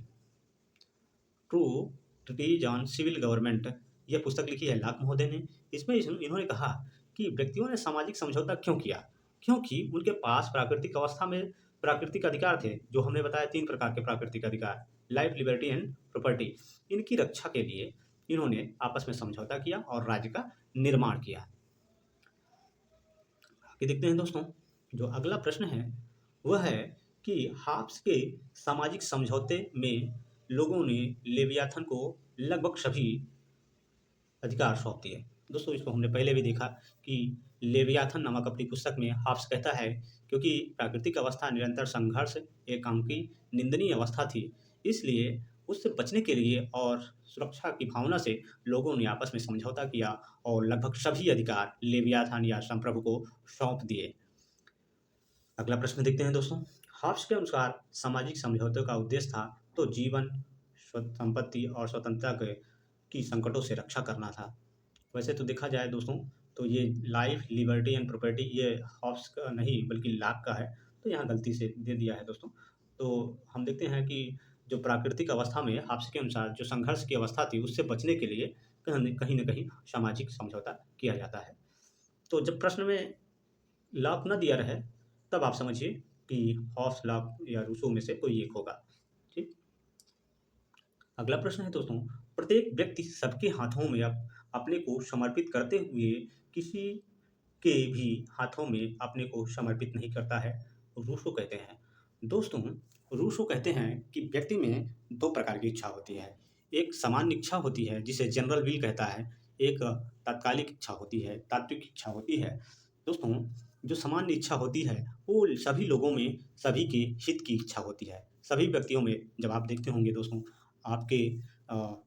two treatises on civil government, यह पुस्तक लिखी है लाक महोदय ने। इसमें इन्होंने कहा कि व्यक्तियों ने सामाजिक समझौता क्यों किया, क्योंकि उनके पास प्राकृतिक अवस्था में प्राकृतिक अधिकार थे, जो हमने बताया 3 प्रकार के प्राकृतिक अधिकार, लाइफ, लिबर्टी एंड प्रॉपर्टी। इनकी रक्षा के लिए इन्होंने आपस में समझौता किया और राज्य का निर्माण किया। आगे देखते हैं दोस्तों, जो अगला प्रश्न है वह है कि हॉब्स के सामाजिक समझौते में लोगों ने लेवियाथन को लगभग सभी अधिकार सौंप दिए। दोस्तों, इसको हमने पहले भी देखा कि लेवियाथन नामक अपनी पुस्तक में हॉब्स कहता है, क्योंकि प्राकृतिक अवस्था निरंतर संघर्ष, एकांकी, निंदनीय अवस्था थी, इसलिए उससे बचने के लिए और सुरक्षा की भावना से लोगों ने आपस में समझौता किया और लगभग सभी अधिकार लेवियाथन या संप्रभु को सौंप दिए। अगला प्रश्न देखते हैं दोस्तों, हॉब्स के अनुसार सामाजिक समझौते का उद्देश्य था तो जीवन, संपत्ति और स्वतंत्रता की संकटों से रक्षा करना था। वैसे तो देखा जाए दोस्तों, तो ये लाइफ, लिबर्टी एंड प्रॉपर्टी ये हॉब्स का नहीं बल्कि लाक का है, तो यहाँ गलती से दे दिया है दोस्तों। तो हम देखते हैं कि जो प्राकृतिक अवस्था में हॉब्स के अनुसार जो संघर्ष की अवस्था थी, उससे बचने के लिए कहीं न कहीं सामाजिक समझौता किया जाता है। तो जब प्रश्न में लॉक न दिया रहे, तब आप समझिए कि हॉब्स, लॉक या रूसो में से कोई एक होगा। ठीक। अगला प्रश्न है दोस्तों, प्रत्येक व्यक्ति सबके हाथों में अपने को समर्पित करते हुए किसी के भी हाथों में अपने को समर्पित नहीं करता है, रूसो कहते हैं। दोस्तों, रूसो कहते हैं कि व्यक्ति में 2 प्रकार की इच्छा होती है। एक सामान्य इच्छा होती है जिसे जनरल विल कहता है, एक तात्कालिक इच्छा होती है, तात्विक इच्छा होती है। दोस्तों, जो सामान्य इच्छा होती है वो सभी लोगों में सभी के हित की इच्छा होती है। सभी व्यक्तियों में जब आप देखते होंगे दोस्तों, आपके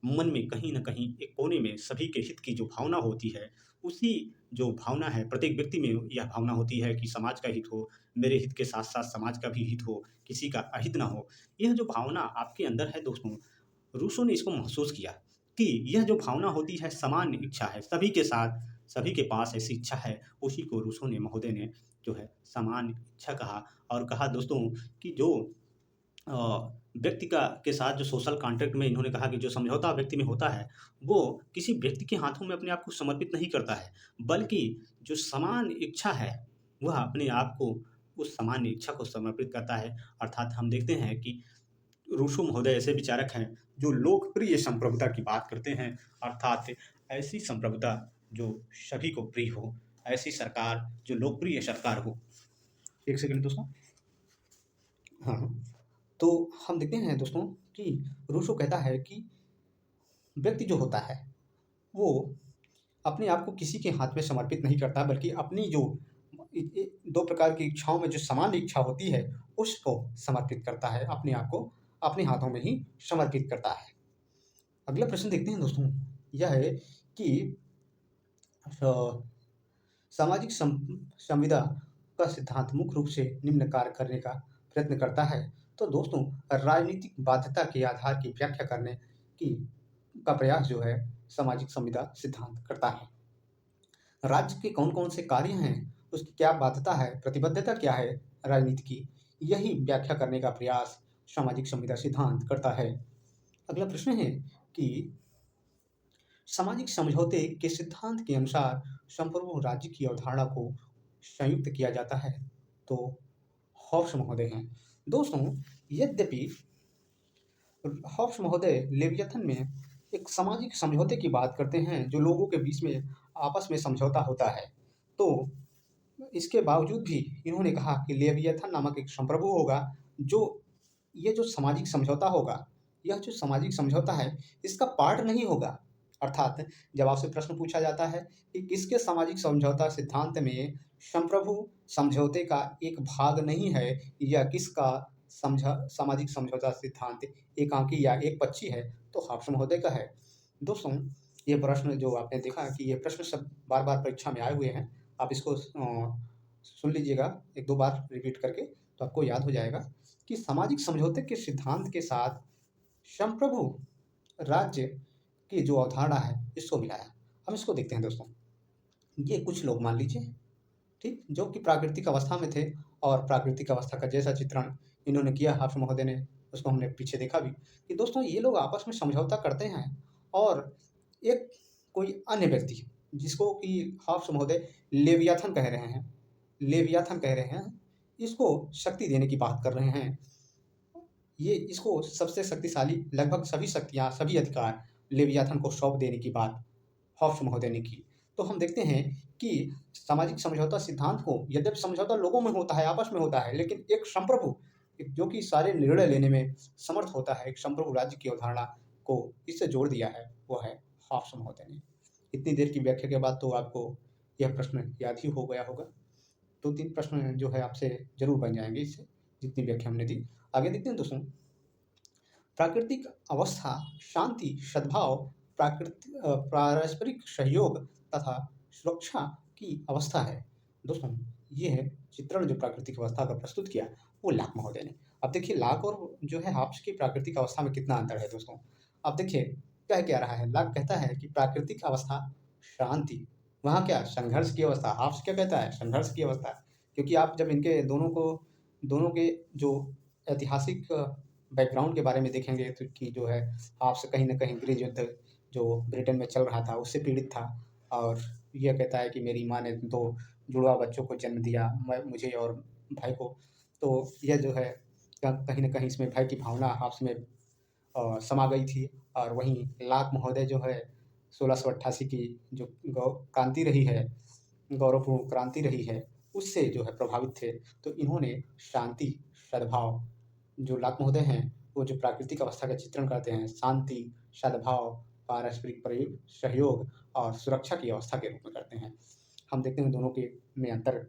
मन में कहीं न कहीं एक कोने में सभी के हित की जो भावना होती है, उसी जो भावना है प्रत्येक व्यक्ति में यह भावना होती है कि समाज का हित हो, मेरे हित के साथ-साथ समाज का भी हित हो, किसी का अहित ना हो। यह जो भावना आपके अंदर है दोस्तों, रूसो ने इसको महसूस किया कि यह जो भावना होती है सामान्य इच्छा है, सभी के साथ, सभी के पास ऐसी इच्छा है, उसी को रूसो ने महोदय ने जो है सामान्य इच्छा कहा और कहा दोस्तों कि जो अ, व्यक्ति का के साथ जो सोशल कॉन्ट्रैक्ट में इन्होंने कहा कि जो समझौता व्यक्ति में होता है, वो किसी व्यक्ति के हाथों में अपने आप को समर्पित नहीं करता है, बल्कि जो सामान्य इच्छा है, वह अपने आप को उस सामान्य इच्छा को समर्पित करता है। अर्थात हम देखते हैं कि रूसो महोदय ऐसे विचारक हैं, जो लोकप्रिय संप्रभुता की बात करते हैं, अर्थात ऐसी संप्रभुता जो सभी को प्रिय हो, ऐसी सरकार जो लोकप्रिय सरकार हो। एक सेकंड दोस्तों। हाँ। तो हम देखते हैं दोस्तों कि रूसो कहता है कि व्यक्ति जो होता है वो अपने आप को किसी के हाथ में समर्पित नहीं करता, बल्कि अपनी जो 2 प्रकार की इच्छाओं में जो सामान्य इच्छा होती है उसको समर्पित करता है, अपने आप को अपने हाथों में ही समर्पित करता है। अगला प्रश्न देखते हैं दोस्तों, यह है कि अ, सामाजिक संविदा का सिद्धांत मुख्य रूप से निम्न कार्य करने का प्रयत्न करता है। तो दोस्तों, राजनीतिक बाध्यता के आधार की व्याख्या करने की का प्रयास जो है सामाजिक संविदा सिद्धांत करता है। राज्य के कौन-कौन से कार्य हैं, उसकी क्या बाध्यता है, प्रतिबद्धता क्या है राजनीति की, यही व्याख्या करने का प्रयास सामाजिक संविदा सिद्धांत करता है। अगला प्रश्न है कि सामाजिक समझौते के सिद्धांत के अनुसार संप्रभु राज्य की अवधारणा को संयुक्त किया जाता है, तो हॉब्स महोदय हैं। दोस्तों, यद्यपि हॉब्स महोदय लेवियथन में एक सामाजिक समझौते की बात करते हैं, जो लोगों के बीच में आपस में समझौता होता है, तो इसके बावजूद भी इन्होंने कहा कि लेवियथन नामक एक संप्रभु होगा, जो ये जो सामाजिक समझौता होगा, यह जो सामाजिक समझौता है, इसका पार्ट नहीं होगा। अर्थात जब आपसे प्रश्न पूछा जाता है कि किसके सामाजिक समझौता सिद्धांत में संप्रभु समझौते का एक भाग नहीं है, या किसका सामाजिक समझौता सिद्धांत एकांकी या एकपक्षी है, तो हॉब्स महोदय का है। दोस्तों, ये प्रश्न जो आपने देखा कि ये प्रश्न सब बार-बार परीक्षा में आए हुए हैं। आप इसको सुन लीजिएगा 1-2 बार रिपीट करके, तो आपको याद हो जाएगा कि सामाजिक समझौते के सिद्धांत के साथ संप्रभु राज्य की जो अवधारणा है, इसको मिलाया। हम इसको देखते हैं दोस्तों। ये कुछ लोग मान लीजिए, ठीक, जो कि प्राकृतिक अवस्था में थे, और प्राकृतिक अवस्था का जैसा चित्रण इन्होंने किया हर्ष महोदय ने, उसको हमने पीछे देखा भी कि दोस्तों ये लोग आपस में समझौता करते हैं, और एक कोई अन्य व्यक्ति जिसको कि हर्ष महोदय लेवियाथन कह रहे हैं, लेवियाथन कह रहे हैं, इसको शक्ति देने की बात कर रहे हैं। ये इसको सबसे शक्तिशाली लगभग सभी शक्तियाँ, सभी अधिकार लेवियाथन को सौंप देने की बात हॉब्स महोदय ने की। तो हम देखते हैं कि सामाजिक समझौता सिद्धांत को, यद्यपि समझौता लोगों में होता है, आपस में होता है, लेकिन एक संप्रभु, जो कि सारे निर्णय लेने में समर्थ होता है, एक संप्रभु राज्य की अवधारणा को इससे जोड़ दिया है, वो है हॉब्स महोदय ने। इतनी देर की व्याख्या के बाद तो आपको यह प्रश्न याद ही हो गया होगा। 2-3 प्रश्न जो है आपसे ज़रूर बन जाएँगे इससे, जितनी व्याख्या हमने दी। आगे देखते हैं दोस्तों। प्राकृतिक अवस्था शांति, सद्भाव, पारस्परिक सहयोग तथा सुरक्षा की अवस्था है। दोस्तों, ये है चित्रण जो प्राकृतिक अवस्था का प्रस्तुत किया, वो लाक महोदय ने। अब देखिए लाक और जो है हॉब्स की प्राकृतिक अवस्था में कितना अंतर है दोस्तों। अब देखिए कह क्या रहा है, लाक कहता है कि प्राकृतिक अवस्था शांति, वहाँ क्या संघर्ष की अवस्था, हॉब्स क्या कहता है संघर्ष की अवस्था। क्योंकि आप जब इनके दोनों के जो ऐतिहासिक बैकग्राउंड के बारे में देखेंगे, तो कि जो है आपसे कहीं न कहीं गृह युद्ध जो ब्रिटेन में चल रहा था, उससे पीड़ित था, और यह कहता है कि मेरी माँ ने 2 जुड़वा बच्चों को जन्म दिया, मुझे और भाई को। तो यह जो है कहीं न कहीं इसमें भय की भावना आपस में समा गई थी। और वहीं लाक महोदय जो है 1688 की जो क्रांति रही है, गौरवपूर्ण क्रांति रही है, उससे जो है प्रभावित थे। तो इन्होंने शांति, सद्भाव, जो लाक महोदय हैं, वो जो प्राकृतिक अवस्था का चित्रण करते हैं, शांति, सद्भाव, पारस्परिक सहयोग और सुरक्षा की अवस्था के रूप में करते हैं। हम देखते हैं दोनों के में अंतर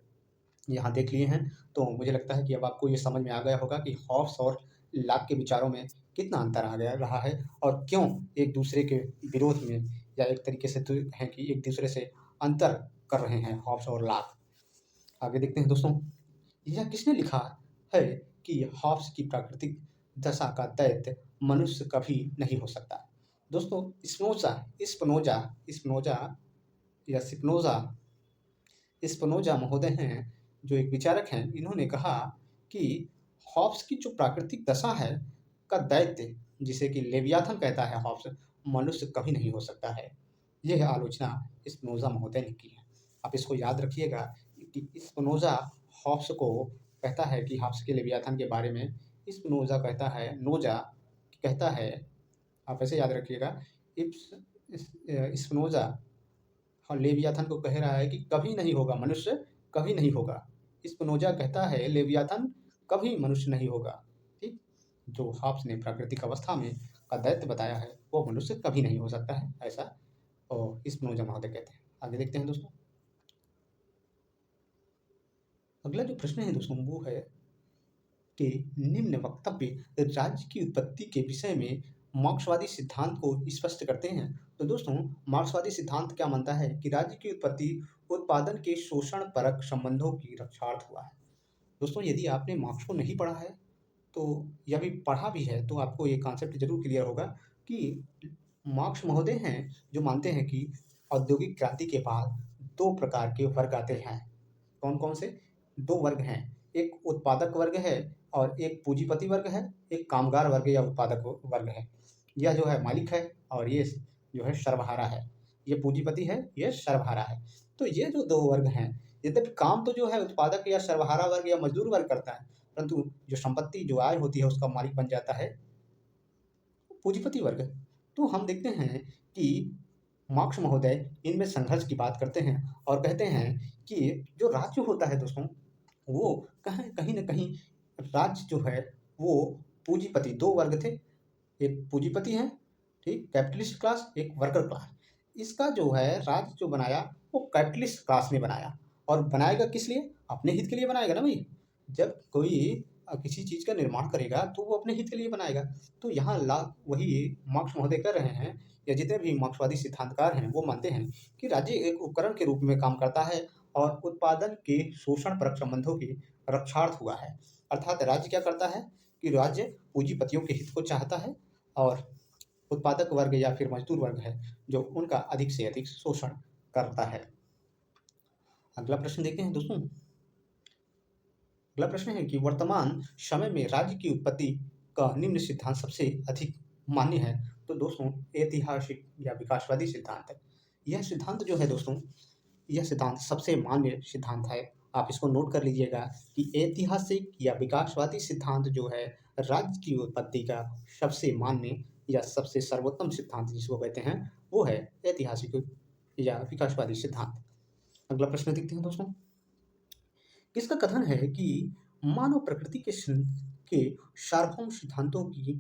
यहाँ देख लिए हैं, तो मुझे लगता है कि अब आपको ये समझ में आ गया होगा कि हॉब्स और लाक के विचारों में कितना अंतर आ गया रहा है, और क्यों एक दूसरे के विरोध में, या एक तरीके से तो है कि एक दूसरे से अंतर कर रहे हैं हॉब्स और लाक। आगे देखते हैं दोस्तों। यह किसने लिखा है कि हॉब्स की प्राकृतिक दशा का दैत्य मनुष्य कभी नहीं हो सकता। दोस्तों, स्पिनोजा या स्पिनोजा महोदय हैं, जो एक विचारक हैं। इन्होंने कहा कि हॉब्स की जो प्राकृतिक दशा है का दैत्य, जिसे कि लेवियाथन कहता है हॉब्स, मनुष्य कभी नहीं हो सकता है। यह आलोचना स्पिनोजा महोदय ने की है। आप इसको याद रखिएगा कि स्पिनोजा हॉब्स को कहता है कि हॉब्स के लेवियाथन के बारे में स्पिनोजा कहता है, नोजा कहता है, आप ऐसे याद रखिएगा, स्पिनोजा और लेवियाथन को कह रहा है कि कभी नहीं होगा मनुष्य, कभी नहीं होगा। स्पिनोजा कहता है लेवियाथन कभी मनुष्य नहीं होगा। ठीक, जो हॉब्स ने प्राकृतिक अवस्था में का दैत्य बताया है, वो मनुष्य कभी नहीं हो सकता है, ऐसा और स्पिनोजा महोदय कहते हैं। आगे देखते हैं दोस्तों। अगला जो प्रश्न है दोस्तों, वो है कि निम्न वक्तव्य राज्य की उत्पत्ति के विषय में मार्क्सवादी सिद्धांत को स्पष्ट करते हैं। तो दोस्तों, मार्क्सवादी सिद्धांत क्या मानता है कि राज्य की उत्पत्ति उत्पादन के शोषण परक संबंधों की रक्षार्थ हुआ है। दोस्तों, यदि आपने मार्क्स को नहीं पढ़ा है, तो या भी पढ़ा भी है, तो आपको ये कॉन्सेप्ट जरूर क्लियर होगा कि मार्क्स महोदय हैं जो मानते हैं कि औद्योगिक क्रांति के बाद 2 प्रकार के वर्ग आते हैं। कौन कौन से 2 वर्ग हैं? एक उत्पादक वर्ग है, और एक पूंजीपति वर्ग है, एक कामगार वर्ग या उत्पादक वर्ग है। यह जो है मालिक है, और ये जो है सर्वहारा है। ये पूंजीपति है, ये सर्वहारा है। तो ये जो 2 वर्ग हैं, यद्यपि काम तो जो है उत्पादक या सर्वहारा वर्ग या मजदूर वर्ग करता है, परंतु जो संपत्ति, जो आय होती है, उसका मालिक बन जाता है पूंजीपति वर्ग। तो हम देखते हैं कि मार्क्स महोदय इनमें संघर्ष की बात करते हैं और कहते हैं कि जो राज्य होता है दोस्तों, वो कहीं कहीं न कहीं राज्य जो है वो पूंजीपति 2 वर्ग थे। एक पूंजीपति है, ठीक? कैपिटलिस्ट क्लास, एक वर्कर क्लास। इसका जो है राज्य जो बनाया वो कैपिटलिस्ट क्लास ने बनाया और बनाएगा किस लिए? अपने हित के लिए बनाएगा ना भई। जब कोई किसी चीज़ का निर्माण करेगा तो वो अपने हित के लिए बनाएगा। तो यहाँ ला वही मार्क्स महोदय कह रहे हैं या जितने भी मार्क्सवादी सिद्धांतकार हैं वो मानते हैं कि राज्य एक उपकरण के रूप में काम करता है और उत्पादन के शोषणपरक संबंधों की रक्षार्थ हुआ है। अर्थात राज्य क्या करता है कि राज्य पूंजीपतियों के हित को चाहता है और उत्पादक वर्ग या फिर मजदूर वर्ग है जो उनका अधिक से अधिक शोषण करता है। अगला प्रश्न देखते हैं दोस्तों। अगला प्रश्न है कि वर्तमान समय में राज्य की उत्पत्ति का निम्न सिद्धांत सबसे अधिक मान्य है। तो दोस्तों ऐतिहासिक या विकासवादी सिद्धांत है। यह सिद्धांत जो है दोस्तों, यह सिद्धांत सबसे मान्य सिद्धांत है। आप इसको नोट कर लीजिएगा कि ऐतिहासिक या विकासवादी सिद्धांत जो है राज्य की उत्पत्ति का सबसे मान्य या सबसे सर्वोत्तम सिद्धांत जिसको कहते हैं वो है ऐतिहासिक या विकासवादी सिद्धांत। अगला प्रश्न देखते हैं दोस्तों। इसका कथन है कि मानव प्रकृति के सार्वभौम सिद्धांतों की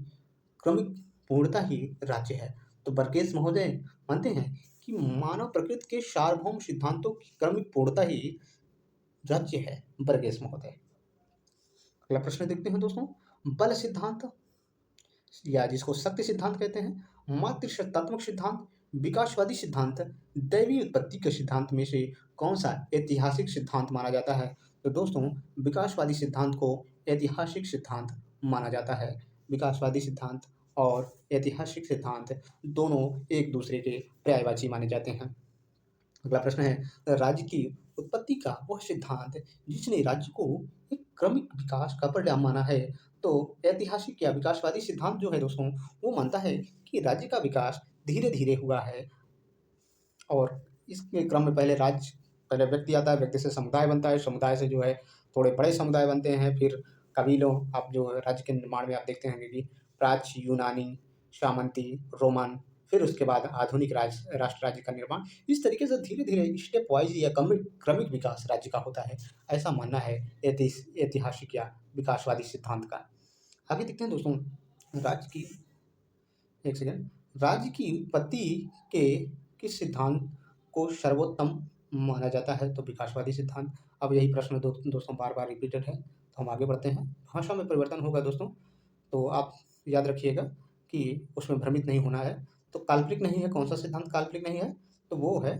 क्रमिक पूर्णता ही राज्य है। तो बर्गेस महोदय मानते हैं कि मानव प्रकृति के सार्वभौम सिद्धांतों की क्रमिक पूर्णता ही राज्य है, बर्गेस महोदय। अगला प्रश्न देखते हैं दोस्तों। बल सिद्धांत या जिसको शक्ति सिद्धांत कहते हैं, मातृसत्तात्मक सिद्धांत, विकासवादी सिद्धांत, दैवीय उत्पत्ति के सिद्धांत में से कौन सा ऐतिहासिक सिद्धांत माना जाता है? तो दोस्तों विकासवादी सिद्धांत को ऐतिहासिक सिद्धांत माना जाता है। विकासवादी सिद्धांत और ऐतिहासिक सिद्धांत दोनों एक दूसरे के पर्यायवाची माने जाते हैं। अगला प्रश्न है राज्य की उत्पत्ति का वह सिद्धांत जिसने राज्य को एक क्रमिक विकास का परिणाम माना है। तो ऐतिहासिक या विकासवादी सिद्धांत जो है दोस्तों वो मानता है कि राज्य का विकास धीरे धीरे हुआ है और इसके क्रम में पहले व्यक्ति आता है, व्यक्ति से समुदाय बनता है, समुदाय से जो है थोड़े बड़े समुदाय बनते हैं, फिर कबीलों, आप जो राज्य के निर्माण में आप देखते हैं कि प्राच्य यूनानी, सामंती, रोमन, फिर उसके बाद आधुनिक राष्ट्र राज्य का निर्माण। इस तरीके से धीरे धीरे स्टेप वाइज या क्रमिक क्रमिक विकास राज्य का होता है, ऐसा मानना है ऐतिहासिक या विकासवादी सिद्धांत का। आगे देखते हैं दोस्तों। राज्य की एक सेकेंड राज्य की उत्पत्ति के किस सिद्धांत को सर्वोत्तम माना जाता है? तो विकासवादी सिद्धांत। अब यही प्रश्न दोस्तों बार बार रिपीटेड है, तो हम आगे बढ़ते हैं। भाषा में परिवर्तन होगा दोस्तों, तो आप याद रखिएगा कि उसमें भ्रमित नहीं होना है। तो काल्पनिक नहीं है, कौन सा सिद्धांत काल्पनिक नहीं है? तो वो है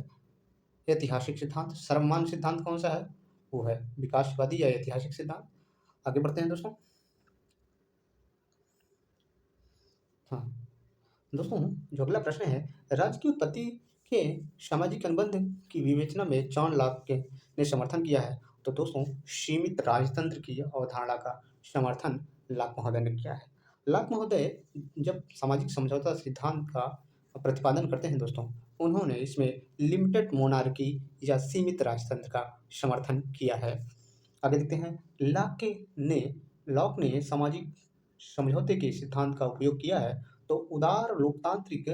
ऐतिहासिक सिद्धांत। सर्वमान्य सिद्धांत कौन सा है? वो है विकासवादी या ऐतिहासिक सिद्धांत। आगे बढ़ते हैं दोस्तों। हाँ दोस्तों, जो अगला प्रश्न है, राज्य की उत्पत्ति के सामाजिक अनुबंध की विवेचना में जॉन लॉक के ने समर्थन किया है। तो दोस्तों सीमित राजतंत्र की अवधारणा का समर्थन लॉक महोदय ने किया है। लॉक महोदय जब सामाजिक समझौता सिद्धांत का प्रतिपादन करते हैं दोस्तों, उन्होंने इसमें लिमिटेड मोनार्की या सीमित राजतंत्र का समर्थन किया है। आगे देखते हैं। लॉक ने सामाजिक समझौते के सिद्धांत का उपयोग किया है तो उदार लोकतांत्रिक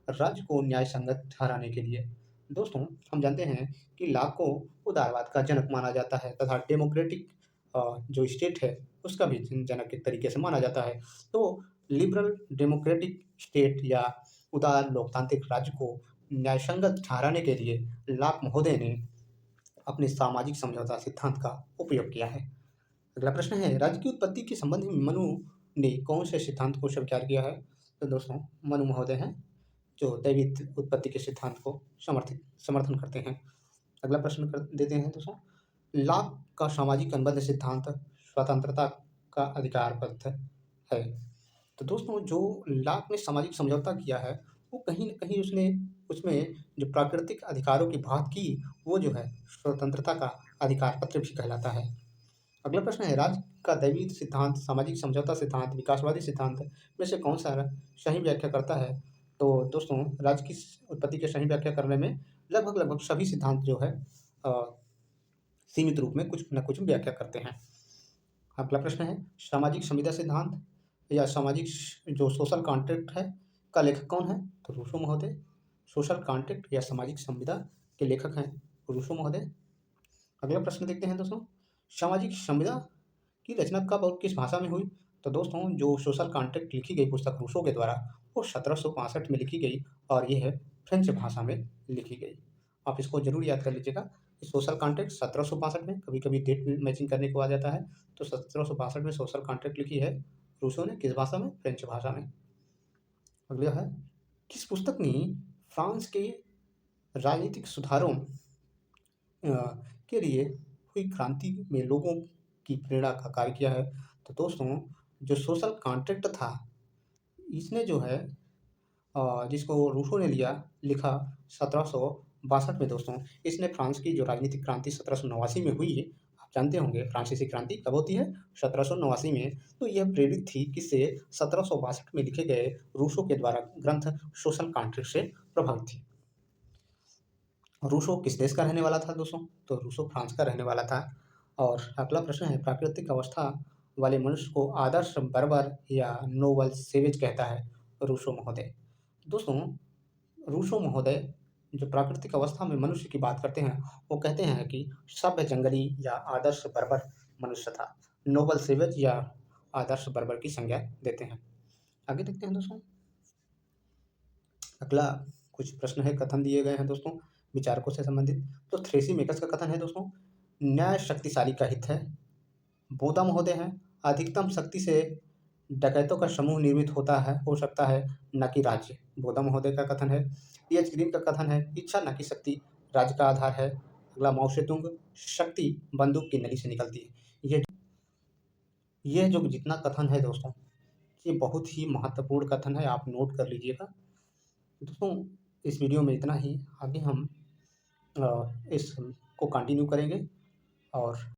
राज्य को न्याय संगत ठहराने के लिए। दोस्तों हम जानते हैं कि लॉक को उदारवाद का जनक माना जाता है तथा डेमोक्रेटिक जो स्टेट है उसका भी जनक एक तरीके से माना जाता है। तो लिबरल डेमोक्रेटिक स्टेट या उदार लोकतांत्रिक राज्य को न्याय संगत ठहराने के लिए लॉक महोदय ने अपने सामाजिक समझौता सिद्धांत का उपयोग किया है। अगला प्रश्न है, राज्य की उत्पत्ति के संबंध में मनु ने कौन से सिद्धांत को स्वीकार किया है? तो दोस्तों मनु महोदय हैं जो दैवीय उत्पत्ति के सिद्धांत को समर्थन करते हैं। अगला प्रश्न कर देते हैं दोस्तों। लॉक का सामाजिक अनुबंध सिद्धांत स्वतंत्रता का अधिकार पथ है। तो दोस्तों जो लॉक ने सामाजिक समझौता किया है वो कहीं न कहीं उसने उसमें जो प्राकृतिक अधिकारों की बात की वो जो है स्वतंत्रता का अधिकार पत्र भी कहलाता है। अगला प्रश्न है, राज्य का दैवीय सिद्धांत, सामाजिक समझौता सिद्धांत, विकासवादी सिद्धांत में से कौन सा सही व्याख्या करता है? तो दोस्तों राज्य की उत्पत्ति की सही व्याख्या करने में लगभग सभी सिद्धांत जो है अ, सीमित रूप में कुछ न कुछ व्याख्या करते हैं। अगला प्रश्न है, सामाजिक संविदा सिद्धांत या सामाजिक जो सोशल कॉन्ट्रैक्ट है का लेखक कौन है? तो रूसो महोदय। सोशल कॉन्ट्रैक्ट या सामाजिक संविदा के लेखक हैं रूसो महोदय। अगला प्रश्न देखते हैं दोस्तों, सामाजिक संविदा की रचना कब और किस भाषा में हुई? तो दोस्तों जो सोशल कॉन्ट्रैक्ट लिखी गई पुस्तक रूसो के द्वारा वो 1765 में लिखी गई और यह फ्रेंच भाषा में लिखी गई। आप इसको जरूर याद कर लीजिएगा। सोशल कॉन्ट्रैक्ट 1765 में, कभी कभी डेट मैचिंग करने को आ जाता है, तो 1765 में सोशल कॉन्ट्रैक्ट लिखी है रूसो ने, किस भाषा में? फ्रेंच भाषा में। अगला है, किस पुस्तक ने फ्रांस के राजनीतिक सुधारों के लिए हुई क्रांति में लोगों की प्रेरणा का कार्य किया है? तो दोस्तों जो सोशल कॉन्ट्रैक्ट था इसने जो है जिसको रूसो ने लिखा 1762 में दोस्तों, इसने फ्रांस की जो राजनीतिक क्रांति 1789 में हुई है, आप जानते होंगे फ्रांसीसी क्रांति कब होती है? 1789 में। तो यह प्रेरित थी किससे? 1762 में लिखे गए रूसो के द्वारा ग्रंथ सोशल कॉन्ट्रैक्ट से प्रभावित थी। रूसो किस देश का रहने वाला था दोस्तों? तो रूसो फ्रांस का रहने वाला था। और अगला प्रश्न है, प्राकृतिक अवस्था वाले मनुष्य को आदर्श बर्बर या नोबल सेवेज कहता है रूसो महोदय। दोस्तों रूसो महोदय जो प्राकृतिक अवस्था में मनुष्य की बात करते हैं वो कहते हैं कि सभ्य जंगली या आदर्श बर्बर मनुष्य था। नोबल सेवेज या आदर्श बर्बर की संज्ञा देते हैं। आगे देखते हैं दोस्तों, अगला कुछ प्रश्न है, कथन दिए गए हैं दोस्तों विचारकों से संबंधित। तो थ्रेसी मेकर्स का कथन है दोस्तों, न्याय शक्तिशाली का हित है। बोदा महोदय हैं, अधिकतम शक्ति से डकैतों का समूह निर्मित होता है, हो सकता है, न कि राज्य। बोदा महोदय का कथन है। टी.एच. ग्रीन का कथन है, इच्छा न कि शक्ति राज्य का आधार है। अगला माओ सेतुंग, शक्ति बंदूक की नली से निकलती है। ये जो जितना कथन है दोस्तों ये बहुत ही महत्वपूर्ण कथन है, आप नोट कर लीजिएगा। दोस्तों इस वीडियो में इतना ही, आगे हम इसको कंटिन्यू करेंगे और